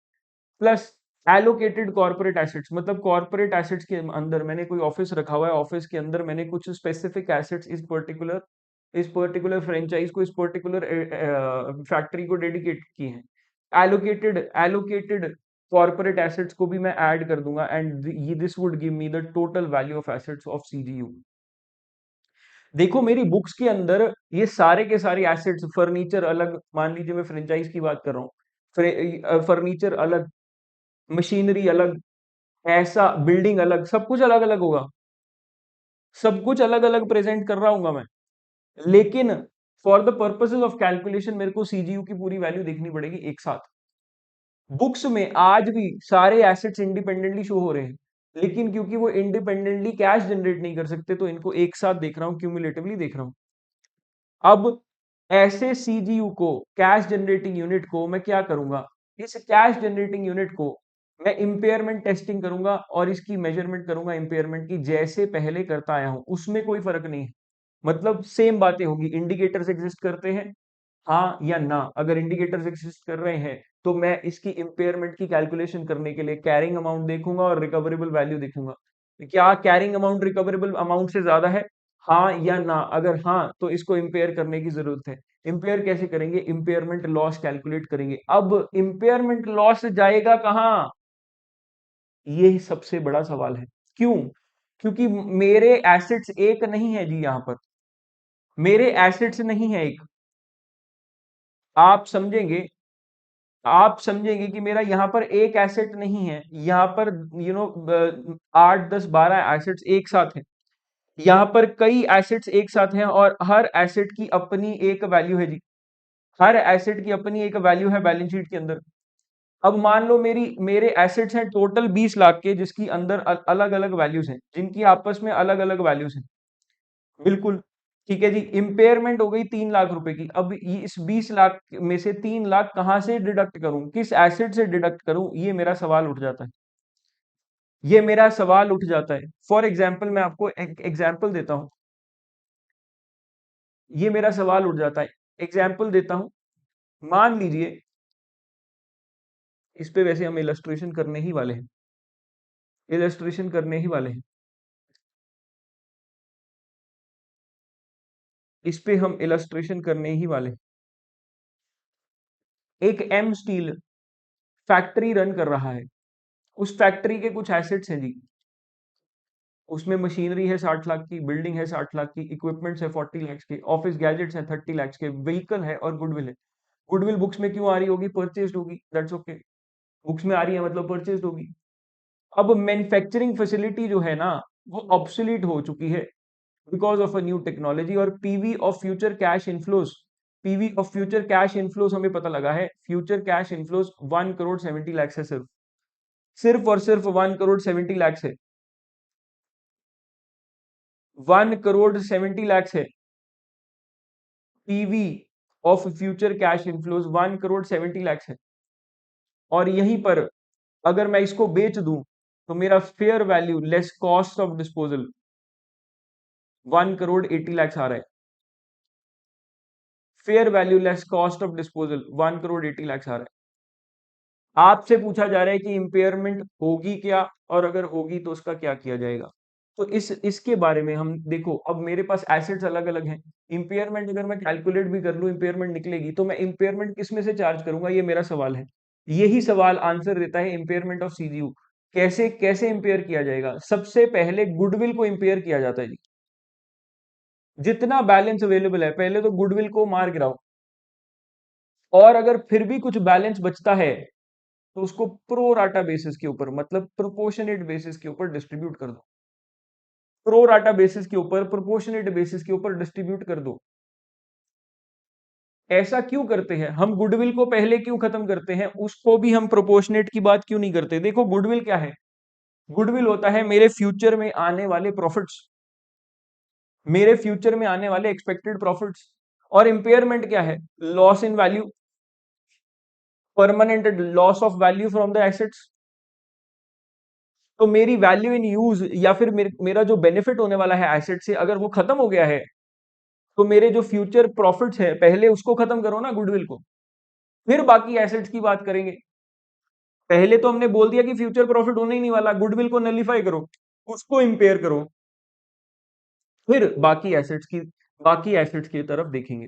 प्लस एलोकेटेड कॉर्पोरेट एसेट्स, मतलब कॉर्पोरेट एसेट्स के अंदर मैंने कोई ऑफिस रखा हुआ है, ऑफिस के अंदर मैंने कुछ स्पेसिफिक एसेट्स इस पर्टिकुलर फ्रेंचाइज को, इस पर्टिकुलर फैक्ट्री को डेडिकेट की हैं। एलोकेटेड एलोकेटेड कॉर्पोरेट एसेट्स को भी मैं ऐड कर दूंगा एंड ये this would give me the total value of assets of CGU. देखो मेरी बुक्स के अंदर ये सारे के सारे एसेट्स, फर्नीचर अलग, मान लीजिए मैं फ्रेंचाइज की बात कर रहा हूँ, फर्नीचर अलग, मशीनरी अलग, ऐसा बिल्डिंग अलग, सब कुछ अलग अलग होगा, सब कुछ अलग अलग प्रेजेंट कर रहा हूँ मैं। लेकिन for the purposes of calculation मेरे को सीजीयू की पूरी वैल्यू देखनी पड़ेगी एक साथ। बुक्स में आज भी सारे एसेट्स इंडिपेंडेंटली शो हो रहे हैं, लेकिन क्योंकि वो इंडिपेंडेंटली कैश जनरेट नहीं कर सकते तो इनको एक साथ देख रहा हूं, क्यूमुलेटिवली देख रहा हूं। अब ऐसे सीजीयू को, कैश जनरेटिंग यूनिट को मैं क्या करूंगा, इस कैश जनरेटिंग यूनिट को मैं इंपेयरमेंट टेस्टिंग करूंगा और इसकी मेजरमेंट करूंगा इंपेयरमेंट की, जैसे पहले करता आया हूं, उसमें कोई फर्क नहीं है। मतलब सेम बातें होगी, इंडिकेटर्स एग्जिस्ट करते हैं हाँ या ना, अगर इंडिकेटर्स एग्जिस्ट कर रहे हैं तो मैं इसकी इंपेयरमेंट की कैलकुलेशन करने के लिए कैरिंग अमाउंट देखूंगा और रिकवरेबल वैल्यू देखूंगा, क्या कैरिंग अमाउंट रिकवरेबल अमाउंट से ज्यादा है, हाँ या ना, अगर हाँ तो इसको इंपेयर करने की जरूरत है। इंपेयर कैसे करेंगे, इंपेयरमेंट लॉस कैलकुलेट करेंगे। अब इंपेयरमेंट लॉस जाएगा कहाँ, ये सबसे बड़ा सवाल है। क्यों, क्योंकि मेरे एसेट्स एक नहीं है जी, यहां पर मेरे एसेट्स नहीं है एक, आप समझेंगे, आप समझेंगे कि मेरा यहाँ पर एक एसेट नहीं है, यहाँ पर 8 10 12 एसेट्स एक साथ हैं, यहाँ पर कई एसेट्स एक साथ हैं और हर एसेट की अपनी एक वैल्यू है जी, हर एसेट की अपनी एक वैल्यू है बैलेंस शीट के अंदर। अब मान लो मेरे एसेट्स हैं टोटल 20 लाख के, जिसकी अंदर अलग अलग वैल्यूज हैं, जिनकी आपस में अलग अलग वैल्यूज हैं, बिल्कुल ठीक है जी। इंपेयरमेंट हो गई 3 लाख रुपए की, अब ये इस 20 लाख में से 3 लाख कहां से डिडक्ट करूं, किस एसेट से डिडक्ट करूं, ये मेरा सवाल उठ जाता है, ये मेरा सवाल उठ जाता है। फॉर एग्जाम्पल मैं आपको एक एग्जाम्पल देता हूं, ये मेरा सवाल उठ जाता है, एग्जाम्पल देता हूं। मान लीजिए, इस पे वैसे हम इलस्ट्रेशन करने ही वाले हैं, इलस्ट्रेशन करने ही वाले हैं, इस पे हम इलस्ट्रेशन करने ही वाले हैं। एक एम स्टील फैक्ट्री रन कर रहा है, उस फैक्ट्री के कुछ एसेट्स हैं जी, उसमें मशीनरी है 60 लाख की, बिल्डिंग है 60 लाख की, इक्विपमेंट्स है 40 लाख के, ऑफिस गैजेट्स है 30 लाख के, व्हीकल है और गुडविल है। गुडविल बुक्स में क्यों आ रही होगी, परचेज होगी, दैट्स ओके, बुक्स में आ रही है मतलब परचेज होगी। अब मैन्युफैक्चरिंग फैसिलिटी जो है ना, वो ऑब्सोलीट हो चुकी है because of a new technology. और PV of future cash inflows, PV of future cash inflows हमें पता लगा है, future cash inflows 1 crore 70 lakh है, सिर्फ सिर्फ और सिर्फ 1 करोड़ 70 लाख है, 1 करोड़ 70 लाख है PV of future cash inflows, 1 crore 70 lakh है। और यहीं पर अगर मैं इसको बेच दूं तो मेरा fair value less cost of disposal 1 crore 80 lakh आ रहा है, fair value less cost of disposal 1 crore 80 lakh आ रहा है। आपसे पूछा जा रहा है कि इंपेयरमेंट होगी क्या, और अगर होगी तो उसका क्या किया जाएगा। तो इसके बारे में हम देखो, अब मेरे पास एसेट्स अलग अलग हैं, इंपेयरमेंट अगर मैं कैलकुलेट भी कर लूं, इंपेयरमेंट निकलेगी तो मैं इंपेयरमेंट किस में से चार्ज करूंगा, ये मेरा सवाल है। यही सवाल आंसर देता है इंपेयरमेंट ऑफ सीजीयू। कैसे कैसे इंपेयर किया जाएगा, सबसे पहले गुडविल को इंपेयर किया जाता है जी, जितना बैलेंस अवेलेबल है पहले तो गुडविल को मार गिराओ, और अगर फिर भी कुछ बैलेंस बचता है तो उसको प्रो राटा बेसिस के ऊपर, मतलब प्रोपोर्शनेट बेसिस के ऊपर डिस्ट्रीब्यूट कर दो, प्रो राटा बेसिस के ऊपर, प्रोपोर्शनेट बेसिस के ऊपर डिस्ट्रीब्यूट कर दो। ऐसा क्यों करते हैं हम, गुडविल को पहले क्यों खत्म करते हैं, उसको भी हम प्रोपोर्शनेट की बात क्यों नहीं करते। देखो गुडविल क्या है, गुडविल होता है मेरे फ्यूचर में आने वाले प्रॉफिट्स, मेरे फ्यूचर में आने वाले एक्सपेक्टेड प्रॉफिट्स। और इंपेयरमेंट क्या है, loss in value, permanent loss of value from the assets. तो मेरी वैल्यू इन यूज या फिर मेरा जो बेनिफिट होने वाला है एसेट से, अगर वो खत्म हो गया है तो मेरे जो फ्यूचर प्रॉफिट्स है पहले उसको खत्म करो ना, गुडविल को, फिर बाकी एसेट्स की बात करेंगे। पहले तो हमने बोल दिया कि फ्यूचर प्रॉफिट होने ही नहीं वाला, गुडविल को नलीफाई करो, उसको इंपेयर करो, फिर बाकी एसेट्स की तरफ देखेंगे।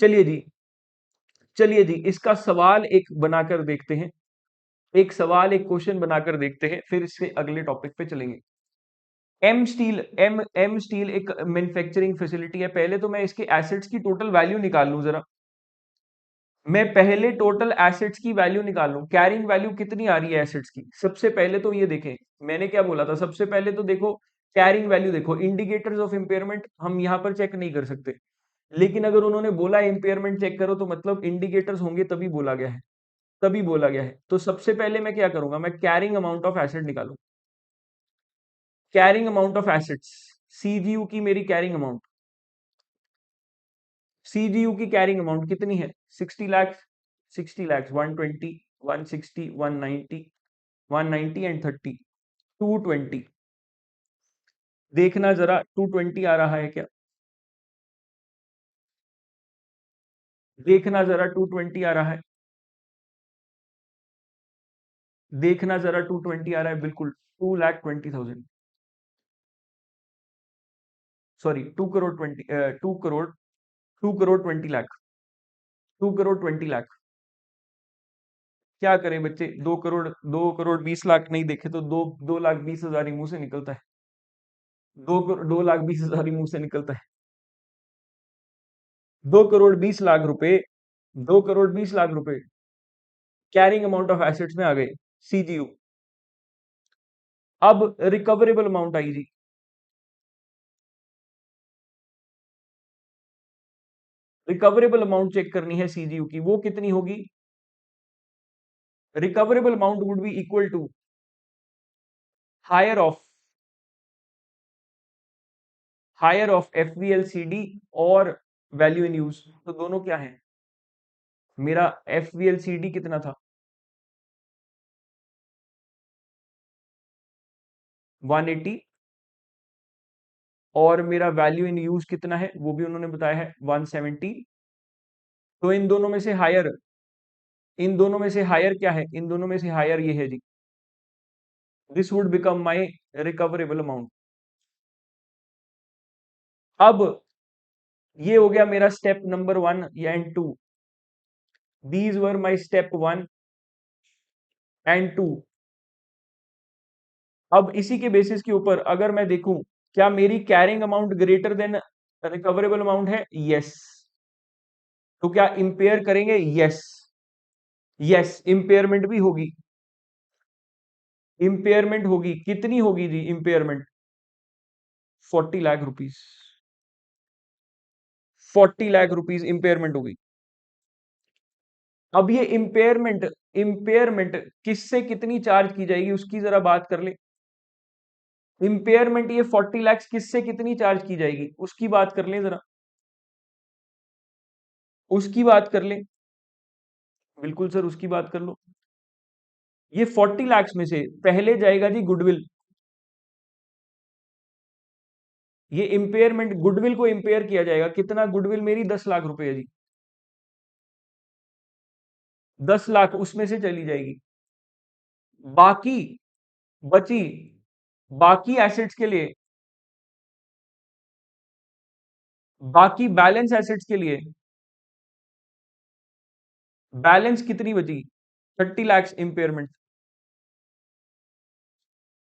चलिए जी, चलिए जी, इसका सवाल एक बनाकर देखते हैं। एक सवाल, एक क्वेश्चन बनाकर देखते हैं, फिर इससे अगले टॉपिक पे चलेंगे। एम स्टील एक मैन्युफैक्चरिंग फैसिलिटी है। पहले तो मैं इसके एसेट्स की टोटल वैल्यू निकाल लूं जरा। मैं पहले टोटल एसेट्स की वैल्यू निकाल लूं, कैरिंग वैल्यू कितनी आ रही है एसेट्स की। सबसे पहले तो ये देखें, मैंने क्या बोला था, सबसे पहले तो देखो कैरिंग वैल्यू देखो। इंडिकेटर्स ऑफ इंपेयरमेंट हम यहां पर चेक नहीं कर सकते, लेकिन अगर उन्होंने बोला इंपेयरमेंट चेक करो तो मतलब इंडिकेटर्स होंगे, तभी बोला गया है, तभी बोला गया है। तो सबसे पहले मैं क्या करूंगा, मैं कैरिंग अमाउंट ऑफ एसेट निकालू। Carrying amount of assets, CGU की मेरी कैरिंग अमाउंट, सीजीयू की कैरिंग अमाउंट कितनी है, 60 लाख। 60 लाख, 120, 160, 190, 190 एंड 30, 220। देखना जरा 220 आ रहा है क्या, देखना जरा 220 आ रहा है, देखना जरा 220 आ रहा है, बिल्कुल 2,20,000, सॉरी 2 करोड़ 20, 2 करोड़, 2 करोड़ 20 लाख, 2 करोड़ 20 लाख। क्या करें बच्चे, 2 करोड़, 2 करोड़ 20 लाख नहीं देखे तो 2,20,000 ही मुंह से निकलता है। 2,20,000 ही मुंह से निकलता है। 2 करोड़ 20 लाख रुपए, 2 करोड़ 20 लाख रुपए कैरिंग अमाउंट ऑफ एसेट्स में आ गए, सीजीयू। अब रिकवरेबल अमाउंट आई जी, रिकवरेबल अमाउंट चेक करनी है सीजीयू की, वो कितनी होगी। Recoverable amount would be equal to higher of, higher of FVLCD और वैल्यू इन यूज। तो दोनों क्या है, मेरा एफवीएलसीडी कितना था, 180, और मेरा वैल्यू इन यूज कितना है वो भी उन्होंने बताया है, 170। तो इन दोनों में से हायर, इन दोनों में से हायर क्या है, इन दोनों में से हायर ये है जी, this would become my recoverable amount. अब ये हो गया मेरा step number 1 and 2, these were my step 1 and 2। अब इसी के बेसिस के ऊपर अगर मैं देखूं, क्या मेरी carrying amount greater than recoverable amount है, यस। तो क्या इंपेयर करेंगे, यस, यस इंपेयरमेंट भी होगी, इंपेयरमेंट होगी, कितनी होगी जी impairment, 40 lakh rupees, 40 lakh rupees impairment होगी। अब ये इंपेयरमेंट, इंपेयरमेंट किससे कितनी चार्ज की जाएगी उसकी जरा बात कर ले। इंपेयरमेंट ये 40 लाख किससे कितनी चार्ज की जाएगी उसकी बात कर ले जरा, उसकी बात कर ले, बिल्कुल सर उसकी बात कर लो। ये 40 लाख में से पहले जाएगा जी गुडविल, ये इंपेयरमेंट गुडविल को इंपेयर किया जाएगा, कितना गुडविल मेरी 10 लाख रुपए है जी, 10 लाख उसमें से चली जाएगी। बाकी बची, बाकी एसेट्स के लिए, बाकी बैलेंस एसेट्स के लिए बैलेंस कितनी बची, 30 लाख इंपेयरमेंट।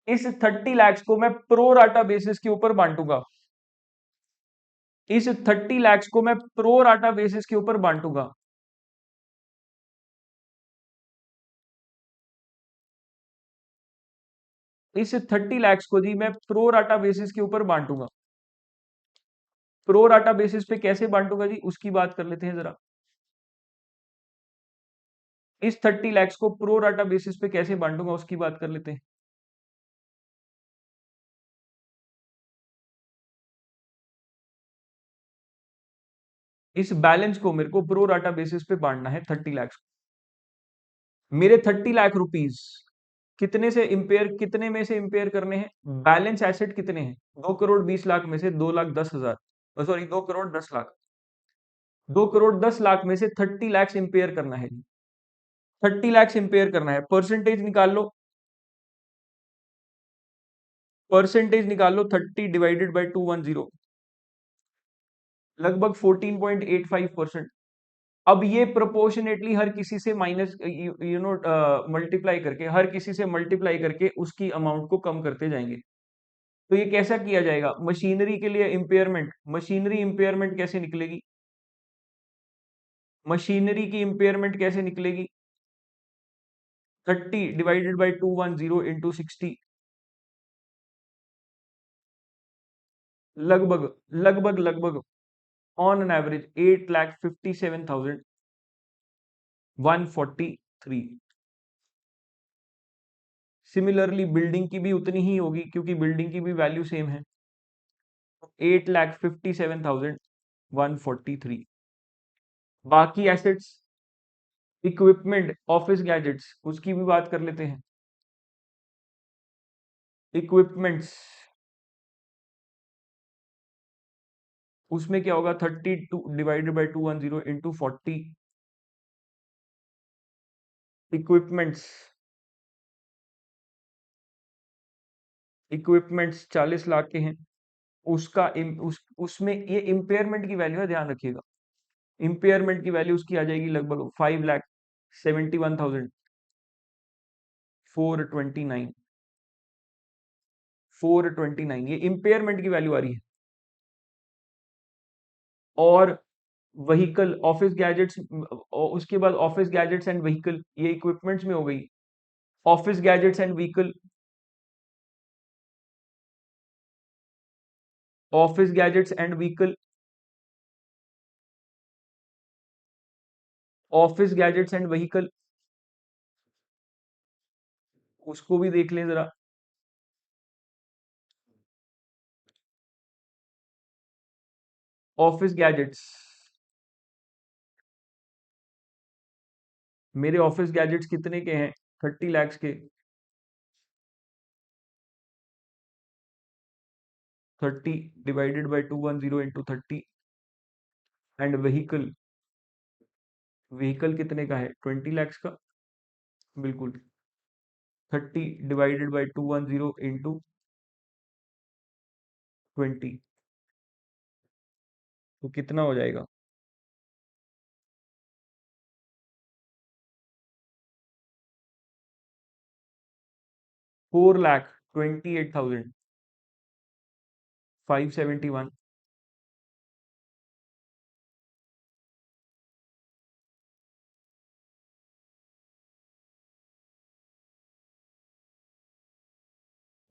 इस 30 लाख को मैं प्रो राटा बेसिस के ऊपर बांटूंगा, इस 30 लाख को मैं प्रो राटा बेसिस के ऊपर बांटूंगा। इस 30 लाख को जी मैं प्रो राटा बेसिस के ऊपर बांटूंगा। प्रो राटा बेसिस पे कैसे बांटूंगा जी उसकी बात कर लेते हैं जरा। इस 30 लाख को प्रो राटा बेसिस पे कैसे बांटूंगा उसकी बात कर लेते हैं। इस बैलेंस को मेरे को प्रो राटा बेसिस पे बांटना है 30 लाख। मेरे 30 लाख रुपीज कितने से इंपेयर, कितने में से इंपेयर करने हैं, बैलेंस एसेट कितने हैं, 2 करोड़ 20 लाख में से 2,10,000, सॉरी 2 करोड़ 10 लाख, 2 करोड़ 10 लाख में से 30 लाख इंपेयर करना है जी, 30 लाख इंपेयर करना है। परसेंटेज निकाल लो, परसेंटेज निकाल लो, 30 डिवाइडेड बाई 210, लगभग 14.85%। अब ये प्रोपोर्शनेटली हर किसी से माइनस मल्टीप्लाई करके, हर किसी से मल्टीप्लाई करके उसकी अमाउंट को कम करते जाएंगे। तो ये कैसा किया जाएगा? मशीनरी के लिए इम्पेयरमेंट, मशीनरी इम्पेयरमेंट कैसे निकलेगी? मशीनरी की इम्पेयरमेंट कैसे निकलेगी? 30 डिवाइडेड बाई 210 इंटू 60, लगभग लगभग लगभग on an average 8,57,143। Similarly building की भी उतनी ही होगी क्योंकि बिल्डिंग की भी वैल्यू सेम है, 8,57,143। बाकी एसेट्स, इक्विपमेंट, ऑफिस गैजेट्स, उसकी भी बात कर लेते हैं। इक्विपमेंट्स, उसमें क्या होगा? 32 divided by 210 into 40। Equipments, equipments 40 lakh के हैं। उसका उसमें ये इम्पेयरमेंट की वैल्यू है, ध्यान रखिएगा। इम्पेयरमेंट की वैल्यू उसकी आ जाएगी लगभग 5,71,429। 429 ये इम्पेयरमेंट की वैल्यू आ रही है। और व्हीकल, ऑफिस गैजेट्स, उसके बाद ऑफिस गैजेट्स एंड व्हीकल, ये इक्विपमेंट्स में हो गई। Office gadgets and vehicle, office gadgets and vehicle, office gadgets and vehicle, उसको भी देख लें जरा। ऑफिस गैजेट्स, मेरे ऑफिस गैजेट्स कितने के हैं? 30 लैक्स के। 30 divided by 210 into 30। And vehicle, vehicle कितने का है? 20 लैक्स का। बिल्कुल। 30 डिवाइडेड बाई 210 इंटू 20, तो कितना हो जाएगा? 4,28,571।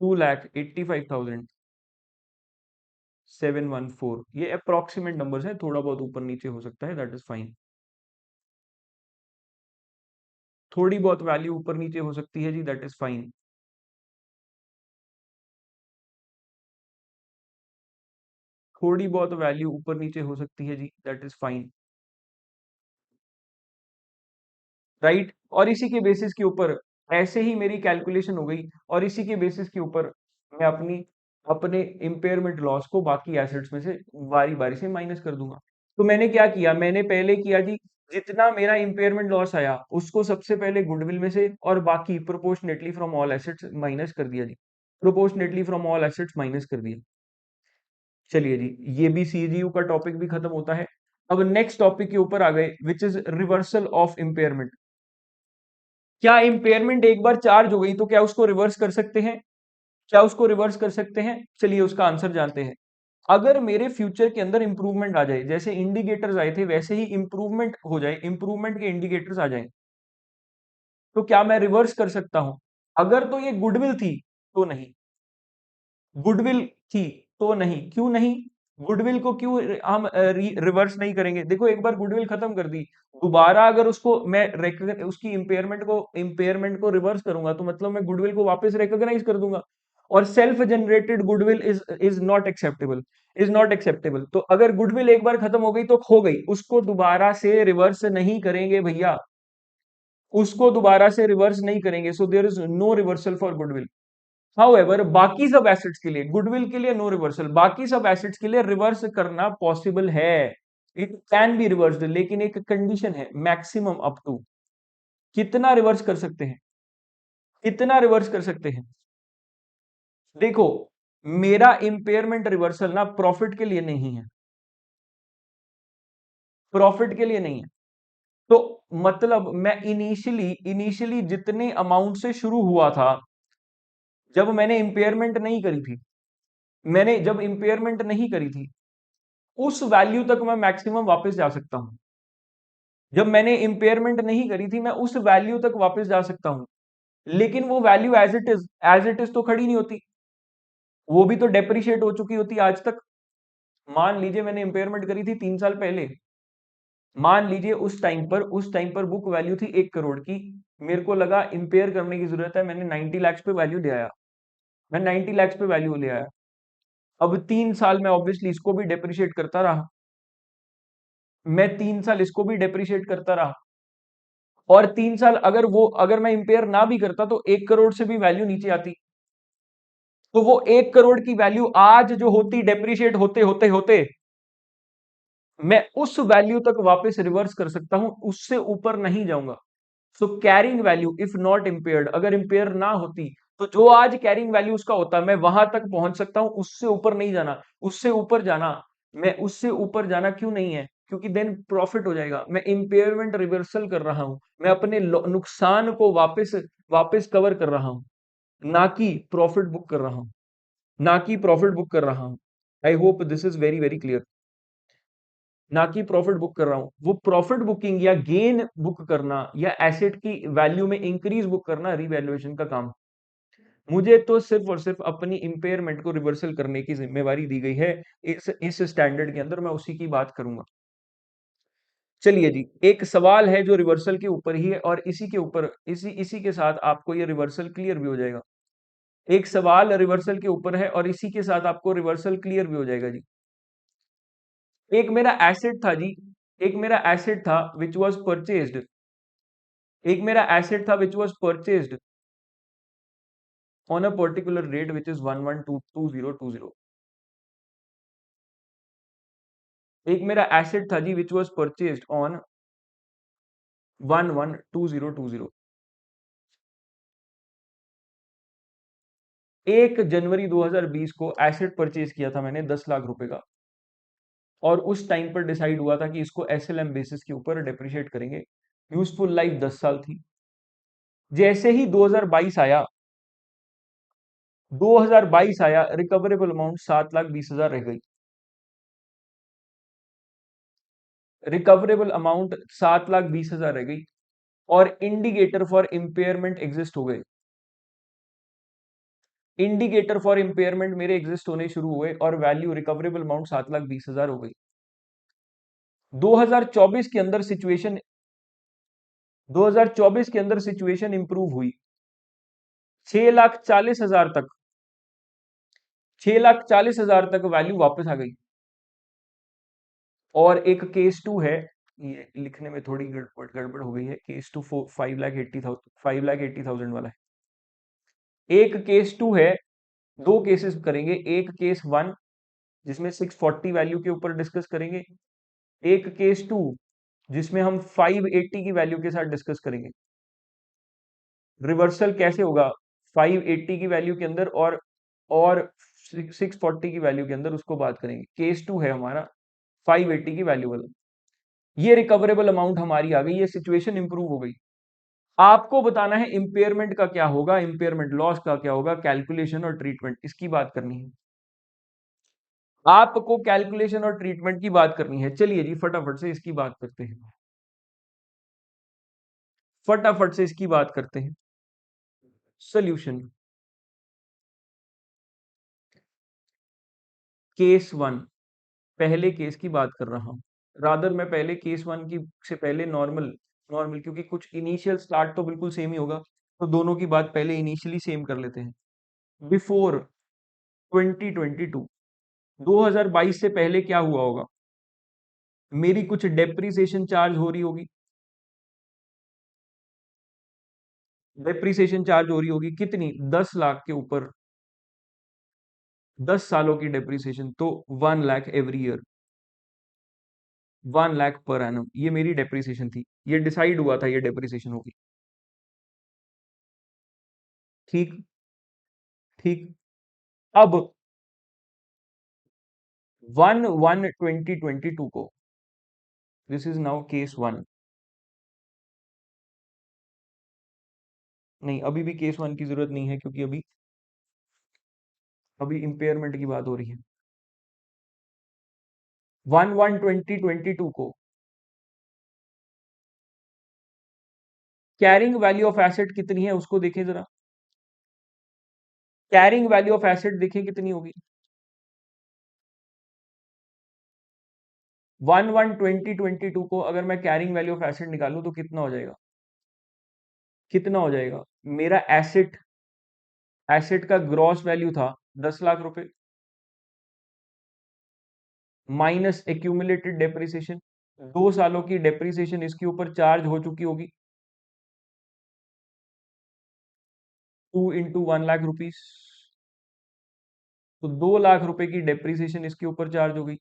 2,85,714। ये अप्रोक्सीमेट नंबर्स है, थोड़ा बहुत ऊपर नीचे हो सकता है, दैट इज फाइन। थोड़ी बहुत वैल्यू ऊपर नीचे हो सकती है जी, दैट इज फाइन। थोड़ी बहुत वैल्यू ऊपर नीचे हो सकती है जी, दैट इज फाइन। राइट, और इसी के बेसिस के ऊपर ऐसे ही मेरी कैलकुलेशन हो गई, और इसी के बेसिस के ऊपर मैं अपनी अपने इम्पेयरमेंट लॉस को बाकी एसेट्स में से बारी बारी से माइनस कर दूंगा। तो मैंने क्या किया? मैंने पहले किया जी, जितना मेरा इम्पेयरमेंट लॉस आया उसको सबसे पहले गुडविल में से और बाकी proportionately from all assets minus कर दिया जी। Proportionately from all assets minus कर दिया। चलिए जी, ये भी सीजीयू का टॉपिक भी खत्म होता है। अब नेक्स्ट टॉपिक के ऊपर आ गए, which is reversal of impairment. क्या इम्पेयरमेंट एक बार चार्ज हो गई तो क्या उसको रिवर्स कर सकते हैं? क्या उसको रिवर्स कर सकते हैं? चलिए उसका आंसर जानते हैं। अगर मेरे फ्यूचर के अंदर इंप्रूवमेंट आ जाए, जैसे इंडिकेटर्स आए थे वैसे ही इंप्रूवमेंट हो जाए, इंप्रूवमेंट के इंडिकेटर्स आ जाए, तो क्या मैं रिवर्स कर सकता हूं? अगर तो ये गुडविल थी तो नहीं, गुडविल थी तो नहीं। क्यों नहीं? गुडविल को क्यों हम रिवर्स नहीं करेंगे? देखो एक बार गुडविल खत्म कर दी, दोबारा अगर उसको मैं उसकी इम्पेयरमेंट को रिवर्स करूंगा तो मतलब मैं गुडविल को वापस रिकॉग्नाइज कर दूंगा। और self generated goodwill is not acceptable, is not acceptable. तो अगर गुडविल एक बार खत्म हो गई तो खो गई, उसको दोबारा से रिवर्स नहीं करेंगे भैया, उसको दोबारा से रिवर्स नहीं करेंगे। So there is no reversal for goodwill. However बाकी सब एसेट्स के लिए, गुडविल के लिए नो रिवर्सल, बाकी सब एसेट्स के लिए रिवर्स करना पॉसिबल है। इट कैन बी रिवर्स्ड, लेकिन एक कंडीशन है, मैक्सिमम अप टू कितना रिवर्स कर सकते हैं? कितना रिवर्स कर सकते हैं? देखो, मेरा इंपेयरमेंट रिवर्सल ना प्रॉफिट के लिए नहीं है, प्रॉफिट के लिए नहीं है। तो मतलब मैं इनिशियली इनिशियली जितने अमाउंट से शुरू हुआ था, जब मैंने इंपेयरमेंट नहीं करी थी, मैंने जब इंपेयरमेंट नहीं करी थी, उस वैल्यू तक मैं मैक्सिमम वापस जा सकता हूं। जब मैंने इंपेयरमेंट नहीं करी थी, मैं उस वैल्यू तक वापस जा सकता हूं। लेकिन वो वैल्यू एज इट इज तो खड़ी नहीं होती, वो भी तो डेप्रिशिएट हो चुकी होती आज तक। मान लीजिए मैंने इंपेयरमेंट करी थी 3 साल पहले। मान लीजिए उस टाइम पर बुक वैल्यू थी 1 करोड़ की। मेरे को लगा इंपेयर करने की जरूरत है, मैंने 90 लाख पे वैल्यू ले आया। मैं 90 लाख पे वैल्यू ले आया। अब 3 साल में ऑब्वियसली इसको भी डेप्रिशिएट करता रहा। मैं 3 साल इसको भी डेप्रिशिएट करता रहा। और 3 साल अगर मैं इंपेयर ना भी करता तो 1 करोड़ से भी वैल्यू नीचे आती। तो वो 1 करोड़ की वैल्यू आज जो होती, डेप्रिशिएट होते होते होते मैं उस वैल्यू तक वापस रिवर्स कर सकता हूं, उससे ऊपर नहीं जाऊंगा। So carrying value if not impaired, अगर इम्पेयर ना होती तो जो आज कैरिंग वैल्यू उसका होता मैं वहां तक पहुंच सकता हूं, उससे ऊपर नहीं जाना। उससे ऊपर जाना, मैं उससे ऊपर जाना क्यों नहीं है? क्योंकि देन प्रॉफिट हो जाएगा। मैं इम्पेयरमेंट रिवर्सल कर रहा हूं, मैं अपने नुकसान को वापस वापस कवर कर रहा हूं, ना कि प्रॉफिट बुक कर रहा हूं, ना कि प्रॉफिट बुक कर रहा हूं। आई hope this is very very clear. ना कि प्रॉफिट बुक कर रहा हूं। वो प्रॉफिट बुकिंग या गेन बुक करना या एसेट की वैल्यू में इंक्रीज बुक करना रिवैल्यूएशन का काम। मुझे तो सिर्फ और सिर्फ अपनी इंपेयरमेंट को रिवर्सल करने की जिम्मेवारी दी गई है। इस स्टैंडर्ड के अंदर मैं उसी की बात करूंगा। चलिए जी, एक सवाल है जो रिवर्सल के ऊपर ही है और इसी के ऊपर इसी इसी के साथ आपको ये रिवर्सल क्लियर भी हो जाएगा। एक सवाल रिवर्सल के ऊपर है और इसी के साथ आपको रिवर्सल क्लियर भी हो जाएगा जी। एक मेरा एसेट था जी, एक मेरा एसेट था विच वाज परचेज्ड, एक मेरा एसेट था which was purchased on a particular rate which is 112020। एक मेरा एसेट था जी विच वाज परचेज्ड ऑन 112020। 1 जनवरी 2020 को एसेट परचेज किया था मैंने 10 लाख रुपए का। और उस टाइम पर डिसाइड हुआ था कि इसको एसएलएम बेसिस के ऊपर डेप्रिशिएट करेंगे। यूजफुल लाइफ 10 साल थी। जैसे ही 2022 आया, 2022 आया, रिकवरेबल अमाउंट 7,20,000 रह गई। रिकवरेबल अमाउंट 7,20,000 रह गई और इंडिकेटर फॉर इंपेयरमेंट एग्जिस्ट हो गए। इंडिकेटर फॉर इंपेयरमेंट मेरे एग्जिस्ट होने शुरू हुए और वैल्यू रिकवरेबल अमाउंट 7,20,000 हो गई। 2024 के अंदर सिचुएशन 2024 के अंदर सिचुएशन इंप्रूव हुई। 6,40,000 तक, 6,40,000 तक वैल्यू वापस आ गई। और एक केस टू है, ये लिखने में थोड़ी गड़बड़ गड़बड़ हो गई है। केस टू 5,80,000 वाला है। एक केस टू है, दो केसेस करेंगे। एक केस वन जिसमें 640 वैल्यू के ऊपर डिस्कस करेंगे। एक केस टू जिसमें हम 580 की वैल्यू के साथ डिस्कस करेंगे। रिवर्सल कैसे होगा 580 की वैल्यू के अंदर और 640 की वैल्यू के अंदर, उसको बात करेंगे। केस टू है हमारा 580 की वैल्यू वाला। ये रिकवरेबल अमाउंट हमारी आ गई, ये सिचुएशन इंप्रूव हो गई। आपको बताना है इंपेयरमेंट का क्या होगा, इंपेयरमेंट लॉस का क्या होगा, कैलकुलेशन और ट्रीटमेंट, इसकी बात करनी है। आपको कैलकुलेशन और ट्रीटमेंट की बात करनी है। चलिए जी, फटाफट से इसकी बात करते हैं। फटाफट से इसकी बात करते हैं। सोल्यूशन। केस वन, पहले केस की बात कर रहा हूं। रादर मैं पहले केस वन की से पहले नॉर्मल नॉर्मल, क्योंकि कुछ इनिशियल स्टार्ट तो बिल्कुल सेम ही होगा, तो दोनों की बात पहले इनिशियली सेम कर लेते हैं। बिफोर 2022, 2022 से पहले क्या हुआ होगा? मेरी कुछ डेप्रिसिएशन चार्ज हो रही होगी, डेप्रिसिएशन चार्ज हो रही होगी कितनी? 10 लाख के ऊपर, 10 सालों की डेप्रिसिएशन, तो 1 lakh every year, 1 lakh per annum, ये मेरी डेप्रिसिएशन थी। ये डिसाइड हुआ था ये डेप्रिसिएशन होगी। ठीक, ठीक। अब 1/1/2022 को, this is now case one, नहीं, अभी भी केस वन की जरूरत नहीं है, क्योंकि अभी अभी इंपेयरमेंट की बात हो रही है। 1/1/2022 को कैरिंग वैल्यू ऑफ एसेट कितनी है उसको देखें जरा। कैरिंग वैल्यू ऑफ एसेट देखें कितनी होगी। 1/1/2022 को अगर मैं कैरिंग वैल्यू ऑफ एसेट निकालूं तो कितना हो जाएगा, कितना हो जाएगा। मेरा एसेट, एसेट का ग्रॉस वैल्यू था 10 लाख रुपए, माइनस एक्यूमुलेटेड डेप्रिसिएशन, 2 सालों की डेप्रिसिएशन इसके ऊपर चार्ज हो चुकी होगी, 2 × 1 लाख रुपीस, तो 2 लाख रुपए की डेप्रिसिएशन इसके ऊपर चार्ज हो गई।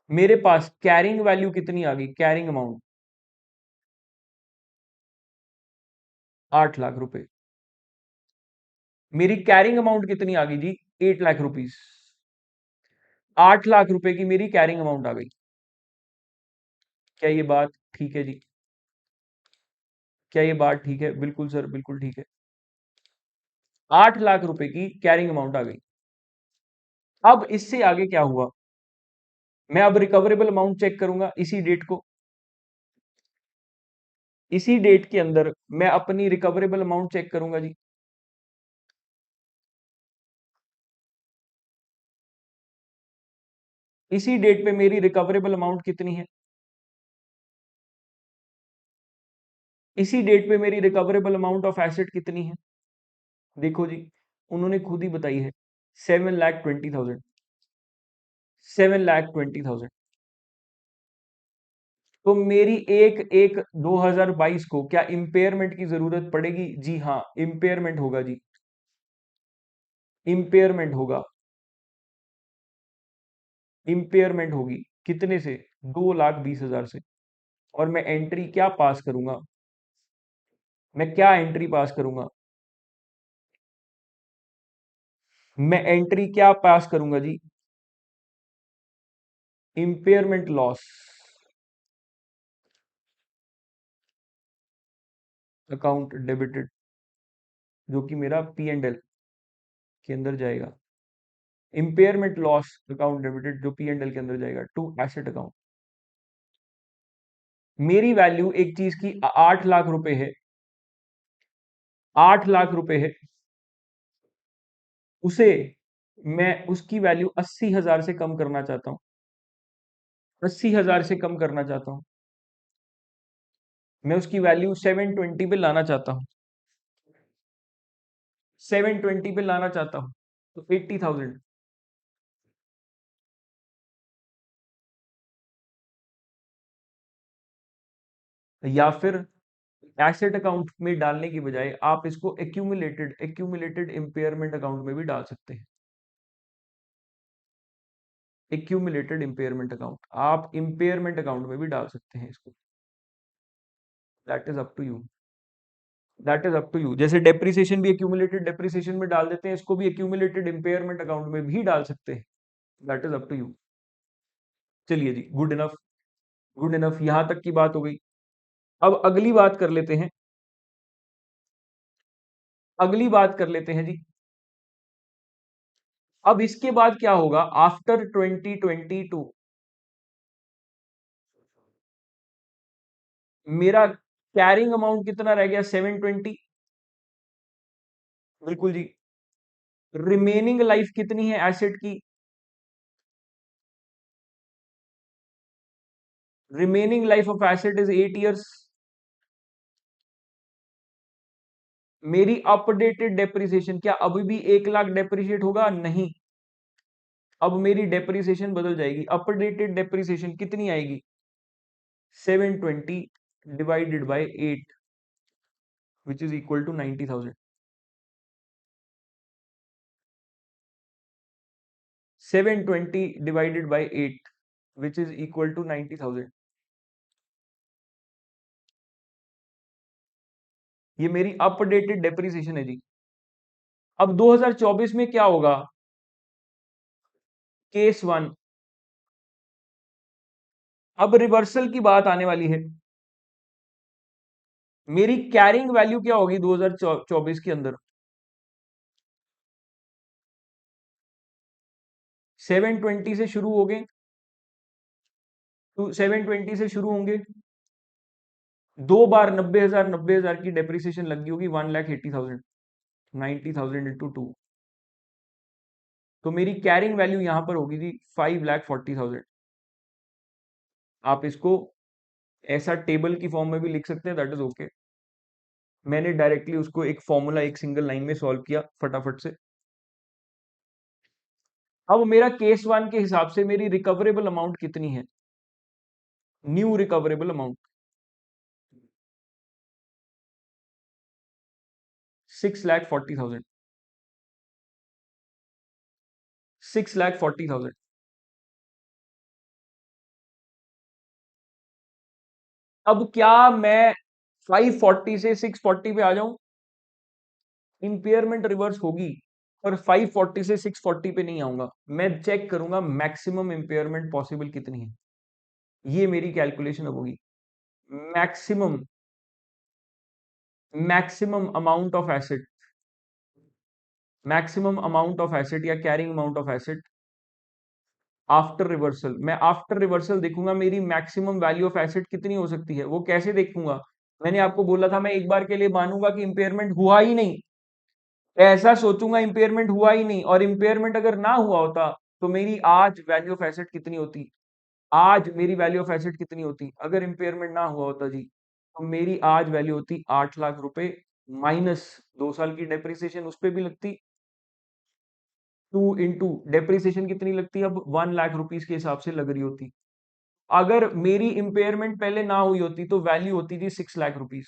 मेरे पास कैरिंग वैल्यू कितनी आ गई, कैरिंग अमाउंट 8 लाख रुपए। मेरी कैरिंग अमाउंट कितनी आ गई जी, 8 लाख रुपीस। 8 लाख रुपए की मेरी कैरिंग अमाउंट आ गई। क्या ये बात ठीक है जी, क्या ये बात ठीक है, बिल्कुल सर, बिल्कुल ठीक है। 8 लाख रुपए की कैरिंग अमाउंट आ गई। अब इससे आगे क्या हुआ, मैं अब रिकवरेबल अमाउंट चेक करूंगा इसी डेट को। इसी डेट के अंदर मैं अपनी रिकवरेबल अमाउंट चेक करूंगा जी। इसी डेट पे मेरी रिकवरेबल अमाउंट कितनी है, इसी डेट पे मेरी रिकवरेबल अमाउंट ऑफ एसेट कितनी है। देखो जी, उन्होंने खुद ही बताई है, 7,20,000, 7,20,000। तो मेरी एक एक 2022 को क्या इंपेयरमेंट की जरूरत पड़ेगी, जी हाँ, इंपेयरमेंट होगा जी, इंपेयरमेंट होगा, इंपेयरमेंट होगी। कितने से, 2,20,000 से। और मैं एंट्री क्या पास करूंगा, मैं क्या एंट्री पास करूंगा, मैं एंट्री क्या पास करूंगा जी, इंपेयरमेंट लॉस अकाउंट डेबिटेड, जो कि मेरा पी एंड एल के अंदर जाएगा। इंपेयरमेंट लॉस अकाउंट डेबिटेड जो पी एंड एल के अंदर जाएगा टू एसेट अकाउंट। मेरी वैल्यू एक चीज की 8 लाख रुपए है, 8 लाख रुपए है, उसे मैं उसकी वैल्यू 80,000 से कम करना चाहता हूं, 80,000 से कम करना चाहता हूं। मैं उसकी वैल्यू 720 पे लाना चाहता हूं, 720 पे लाना चाहता हूं, तो 80,000। या फिर एसेट अकाउंट में डालने की बजाय आप इसको एक्यूमुलेटेड एक्यूमुलेटेड इंपेयरमेंट अकाउंट में भी डाल सकते हैं। एक्यूमुलेटेड इंपेयरमेंट अकाउंट आप इंपेयरमेंट अकाउंट में भी डाल सकते हैं इसको। That is up to you, that is up to you. जैसे डेप्रिसिएशन भी एक्यूमुलेटेड डेप्रिसिएशन में डाल देते हैं, इसको भी एक्यूमुलेटेड इंपेयरमेंट अकाउंट में भी डाल सकते हैं। That is up to you. चलिए जी, गुड इनफ, गुड इनफ, यहां तक की बात हो गई। अब अगली बात कर लेते हैं, अगली बात कर लेते हैं जी। अब इसके बाद क्या होगा आफ्टर 2022, मेरा कैरिंग अमाउंट कितना रह गया, 720। बिल्कुल जी। रिमेनिंग लाइफ कितनी है एसेट की, remaining life of asset is 8 years. मेरी अपडेटेड डेप्रिसिएशन क्या अभी भी 1 लाख डेप्रिशिएट होगा, नहीं। अब मेरी डेप्रिसिएशन बदल जाएगी, अपडेटेड डेप्रिसिएशन कितनी आएगी, 720 divided by 8 which is equal to 90,000। 720 divided by 8 which is equal to 90,000। ये मेरी अपडेटेड डेप्रिसिएशन है जी। अब 2024 में क्या होगा, केस वन, अब रिवर्सल की बात आने वाली है। मेरी कैरिंग वैल्यू क्या होगी 2024 के अंदर? 720 से शुरू हो गए, तो 720 से शुरू होंगे, दो बार 90,000 की डेप्रिसिएशन लगी होगी, 1,80,000, 90,000 इंटू टू, तो मेरी कैरिंग वैल्यू यहां पर होगी जी 5,40,000। आप इसको ऐसा टेबल की फॉर्म में भी लिख सकते हैं, दैट इज ओके। मैंने डायरेक्टली उसको एक फॉर्मूला एक सिंगल लाइन में सॉल्व किया फटाफट से। अब मेरा केस वन के हिसाब से मेरी रिकवरेबल अमाउंट कितनी है? New recoverable amount 6,40,000, 6,40,000। अब क्या मैं 540 से 640 पे आ जाऊं? इंपेयरमेंट रिवर्स होगी, पर 540 से 640 पे नहीं आऊंगा। मैं चेक करूंगा मैक्सिमम इंपेयरमेंट पॉसिबल कितनी है, ये मेरी कैलकुलेशन अब होगी। Maximum maximum amount of asset, maximum amount of asset या carrying amount of asset after reversal. मैं आफ्टर रिवर्सल देखूंगा मेरी मैक्सिमम वैल्यू ऑफ एसेट कितनी हो सकती है। वो कैसे देखूंगा? मैंने आपको बोला था मैं एक बार के लिए मानूंगा कि इंपेयरमेंट हुआ ही नहीं, ऐसा सोचूंगा इंपेयरमेंट हुआ ही नहीं, और इंपेयरमेंट अगर ना हुआ होता तो मेरी आज वैल्यू ऑफ एसेट कितनी होती? आज मेरी वैल्यू ऑफ एसेट कितनी होती अगर इंपेयरमेंट ना हुआ होता जी? तो मेरी आज वैल्यू होती 8 लाख रुपए, माइनस 2 साल की डेप्रिसिएशन उस पर भी लगती, 2 इंटू डेप्रिसिएशन कितनी लगती, अब 1 लाख रुपीज के हिसाब से लग रही होती। अगर मेरी इंपेयरमेंट पहले ना हुई होती तो वैल्यू होती थी 6 lakh rupees,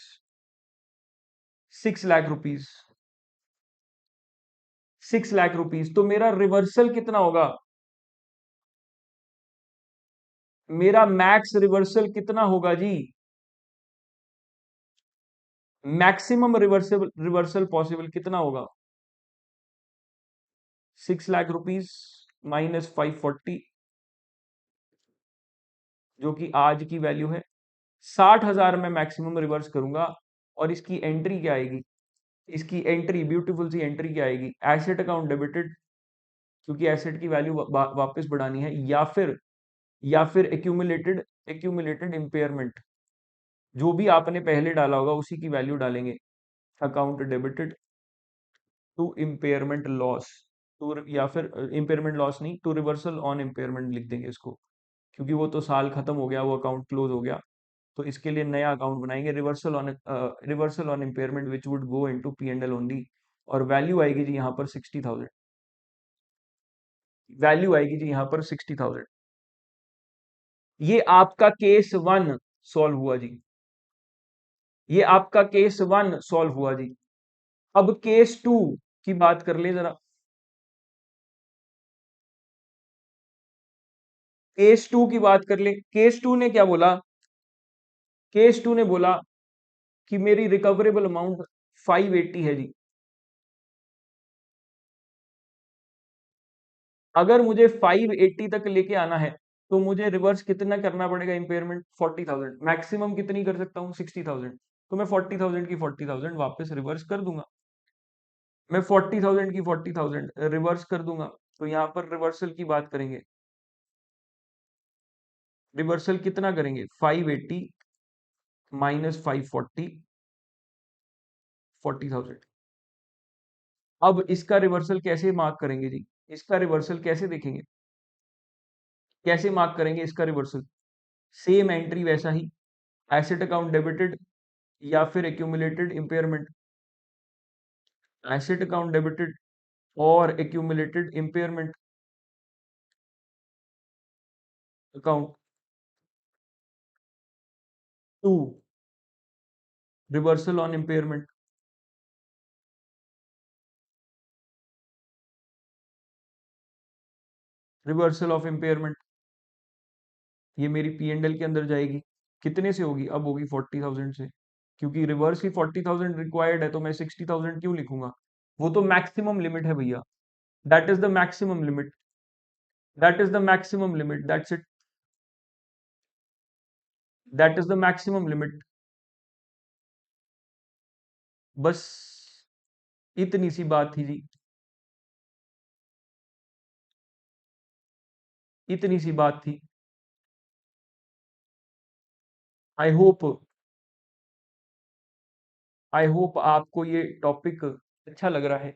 6 lakh rupees, 6 lakh rupees. तो मेरा रिवर्सल कितना होगा? मेरा मैक्स रिवर्सल कितना होगा जी? मैक्सिमम रिवर्सल पॉसिबल कितना होगा? 6 लाख रुपीज माइनस 540, जो कि आज की वैल्यू है। 60,000 में मैक्सिमम रिवर्स करूंगा, और इसकी एंट्री क्या आएगी? इसकी एंट्री ब्यूटीफुल सी एंट्री क्या आएगी? एसेट अकाउंट डेबिटेड, क्योंकि एसेट की वैल्यू वापस बढ़ानी है, या फिर एक्यूमुलेटेड, एक्यूमुलेटेड इंपेयरमेंट, जो भी आपने पहले डाला होगा उसी की वैल्यू डालेंगे। Account debited to impairment loss, to, या फिर इम्पेयरमेंट लॉस नहीं, टू रिवर्सल ऑन इम्पेयरमेंट लिख देंगे इसको, क्योंकि वो तो साल खत्म हो गया, वो अकाउंट क्लोज हो गया। तो इसके लिए नया अकाउंट बनाएंगे, reversal on impairment which would go into P&L only. और वैल्यू आएगी जी यहाँ पर 60,000, वैल्यू आएगी जी यहाँ पर 60,000। ये आपका केस वन सॉल्व हुआ जी, ये आपका केस वन सॉल्व हुआ जी। अब केस टू की बात कर ले जरा। केस टू की बात कर ले। केस टू ने क्या बोला? केस टू ने बोला कि मेरी रिकवरेबल अमाउंट 580 है जी। अगर मुझे 580 तक लेके आना है तो मुझे रिवर्स कितना करना पड़ेगा इंपेयरमेंट? 40,000। मैक्सिमम कितनी कर सकता हूँ? 60,000। तो मैं 40,000 की 40,000 वापस रिवर्स कर दूंगा। मैं 40,000 की 40,000 रिवर्स कर दूंगा। तो यहां पर रिवर्सल की बात करेंगे। रिवर्सल कितना करेंगे? 580 माइनस 540, 40,000। अब इसका रिवर्सल कैसे मार्क करेंगे जी? इसका रिवर्सल कैसे देखेंगे? कैसे मार्क करेंगे इसका रिवर्सल? सेम एंट्री वैसा ही, एसेट अकाउंट डेबिटेड या फिर accumulated impairment, asset account debited और accumulated impairment account. Two, reversal on impairment, reversal of impairment, ये मेरी P&L के अंदर जाएगी। कितने से होगी? अब होगी 40,000 से, क्योंकि रिवर्स ही 40,000 रिक्वायर्ड है, तो मैं 60,000 क्यों लिखूंगा? वो तो मैक्सिमम लिमिट है भैया, that is the maximum limit, that is the maximum limit, that's it, that is the maximum limit. बस इतनी सी बात थी जी, इतनी सी बात थी। आई होप आई होप आपको ये टॉपिक अच्छा लग रहा है।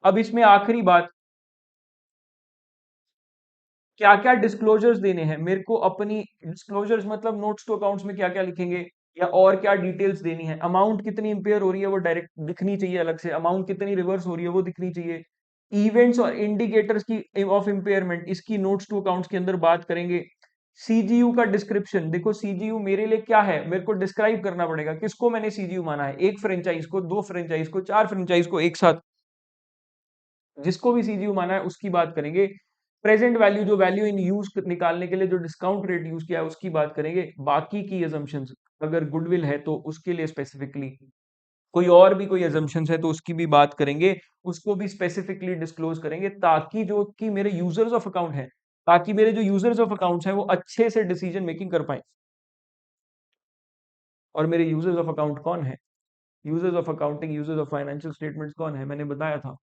अब इसमें आखिरी बात, क्या क्या डिस्क्लोजर्स देने हैं मेरे को अपनी। डिस्क्लोजर्स मतलब नोट्स टू अकाउंट्स में क्या क्या लिखेंगे, या और क्या डिटेल्स देनी है। अमाउंट कितनी इंपेयर हो रही है वो डायरेक्ट दिखनी चाहिए अलग से, अमाउंट कितनी रिवर्स हो रही है वो दिखनी चाहिए। इवेंट्स और इंडिकेटर्स की ऑफ इम्पेयरमेंट, इसकी नोट्स टू अकाउंट्स के अंदर बात करेंगे। सीजीयू का डिस्क्रिप्शन देखो, सीजीयू मेरे लिए क्या है, मेरे को डिस्क्राइब करना पड़ेगा किसको मैंने सीजीयू माना है, एक फ्रेंचाइज को, दो फ्रेंचाइज को, चार फ्रेंचाइज को एक साथ, जिसको भी सीजीयू माना है उसकी बात करेंगे। प्रेजेंट वैल्यू, जो वैल्यू इन यूज निकालने के लिए जो डिस्काउंट रेट यूज किया है उसकी बात करेंगे। बाकी की अजम्पशंस, अगर गुडविल है तो उसके लिए स्पेसिफिकली, कोई और भी कोई अजम्पशंस है तो उसकी भी बात करेंगे, उसको भी स्पेसिफिकली डिस्क्लोज करेंगे, ताकि जो कि मेरे यूजर्स ऑफ अकाउंट है, ताकि मेरे जो यूजर्स ऑफ अकाउंट्स हैं वो अच्छे से डिसीजन मेकिंग कर पाए। और मेरे यूजर्स ऑफ अकाउंट कौन है? Users of accounting, users of financial statements कौन है, मैंने बताया था।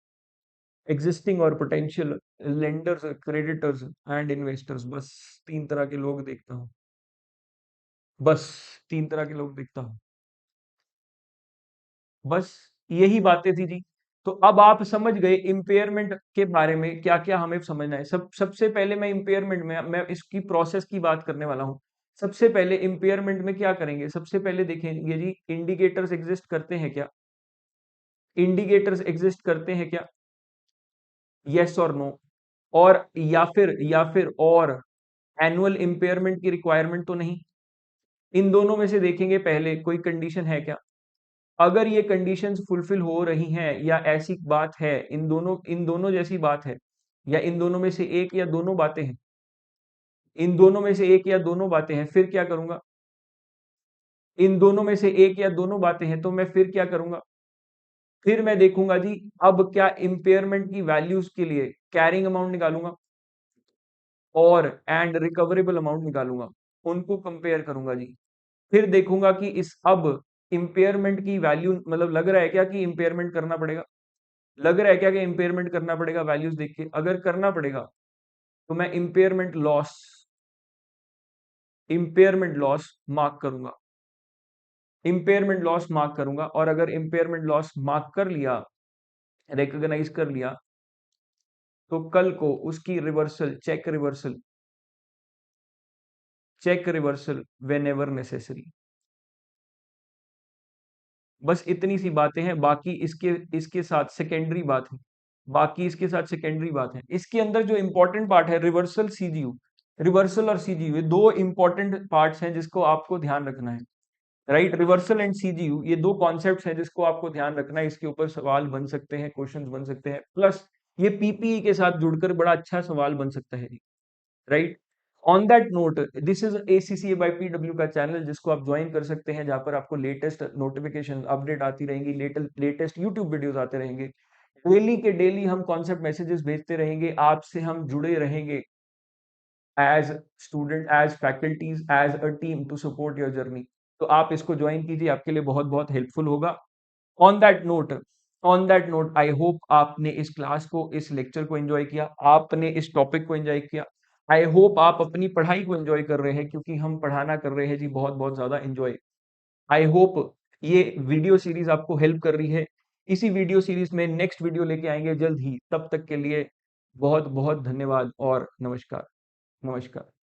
एग्जिस्टिंग और potential lenders, creditors and investors, बस तीन तरह के लोग देखता हूँ। बस तीन तरह के लोग देखता हूँ। बस यही बातें थी जी। तो अब आप समझ गए इम्पेयरमेंट के बारे में क्या क्या हमें समझना है। सबसे पहले मैं इम्पेयरमेंट में, मैं इसकी प्रोसेस की बात करने वाला हूँ। सबसे पहले इम्पेयरमेंट में क्या करेंगे, सबसे पहले देखेंगे जी इंडिकेटर्स एग्जिस्ट करते हैं क्या। इंडिकेटर्स एग्जिस्ट करते हैं क्या, यस और नो। और या फिर और एनुअल इम्पेयरमेंट की रिक्वायरमेंट तो नहीं। इन दोनों में से देखेंगे पहले कोई कंडीशन है क्या। अगर ये कंडीशंस फुलफिल हो रही हैं, या ऐसी बात है, इन दोनों जैसी बात है, या इन दोनों में से एक या दोनों बातें हैं, इन दोनों में से एक या दोनों बातें हैं, फिर क्या करूंगा। इन दोनों में से एक या दोनों बातें हैं तो मैं फिर क्या करूंगा, फिर मैं देखूंगा जी अब क्या इम्पेयरमेंट की वैल्यूज के लिए कैरिंग अमाउंट निकालूंगा और एंड रिकवरेबल अमाउंट निकालूंगा, उनको कंपेयर करूंगा जी। फिर देखूंगा कि इस अब इम्पेयरमेंट की वैल्यू, मतलब लग रहा है क्या कि इम्पेयरमेंट करना पड़ेगा, लग रहा है क्या कि इम्पेयरमेंट करना पड़ेगा वैल्यूज देख के। अगर करना पड़ेगा तो मैं इम्पेयरमेंट लॉस मार्क करूंगा, इम्पेयरमेंट लॉस मार्क करूंगा। और अगर इम्पेयरमेंट लॉस मार्क कर लिया, रिकॉग्नाइज कर लिया, तो कल को उसकी reversal, check reversal whenever necessary. बस इतनी सी बातें हैं। बाकी इसके इसके साथ सेकेंडरी बात है, बाकी इसके साथ सेकेंडरी बात है। इसके अंदर जो इंपॉर्टेंट पार्ट है रिवर्सल सीजीयू, रिवर्सल और सीजीयू ये दो इंपॉर्टेंट पार्ट्स हैं जिसको आपको ध्यान रखना है। राइट, रिवर्सल एंड सीजीयू ये दो कॉन्सेप्ट्स हैं जिसको आपको ध्यान रखना है। इसके ऊपर सवाल बन सकते हैं, क्वेश्चंस बन सकते हैं, प्लस ये पीपीई के साथ जुड़कर बड़ा अच्छा सवाल बन सकता है। Right, on that note, this is ACCA by PW का चैनल, जिसको आप ज्वाइन कर सकते हैं, जहां पर आपको लेटेस्ट नोटिफिकेशन अपडेट आती रहेंगी, लेटेस्ट यूट्यूब वीडियोस आते रहेंगे। डेली के डेली हम कॉन्सेप्ट मैसेजेस भेजते रहेंगे, आपसे हम जुड़े रहेंगे as student, as faculties, as a team to support your journey. तो आप इसको ज्वाइन कीजिए, आपके लिए बहुत बहुत हेल्पफुल होगा। On that note, I hope आपने इस क्लास को, इस लेक्चर को एंजॉय किया, आपने इस टॉपिक को एंजॉय किया। आई होप आप अपनी पढ़ाई को एंजॉय कर रहे हैं, क्योंकि हम पढ़ाना कर रहे हैं जी बहुत बहुत ज्यादा एंजॉय। आई होप ये वीडियो सीरीज आपको हेल्प कर रही है। इसी वीडियो सीरीज में नेक्स्ट वीडियो लेके आएंगे जल्द ही, तब तक के लिए बहुत बहुत धन्यवाद और नमस्कार। नमस्कार।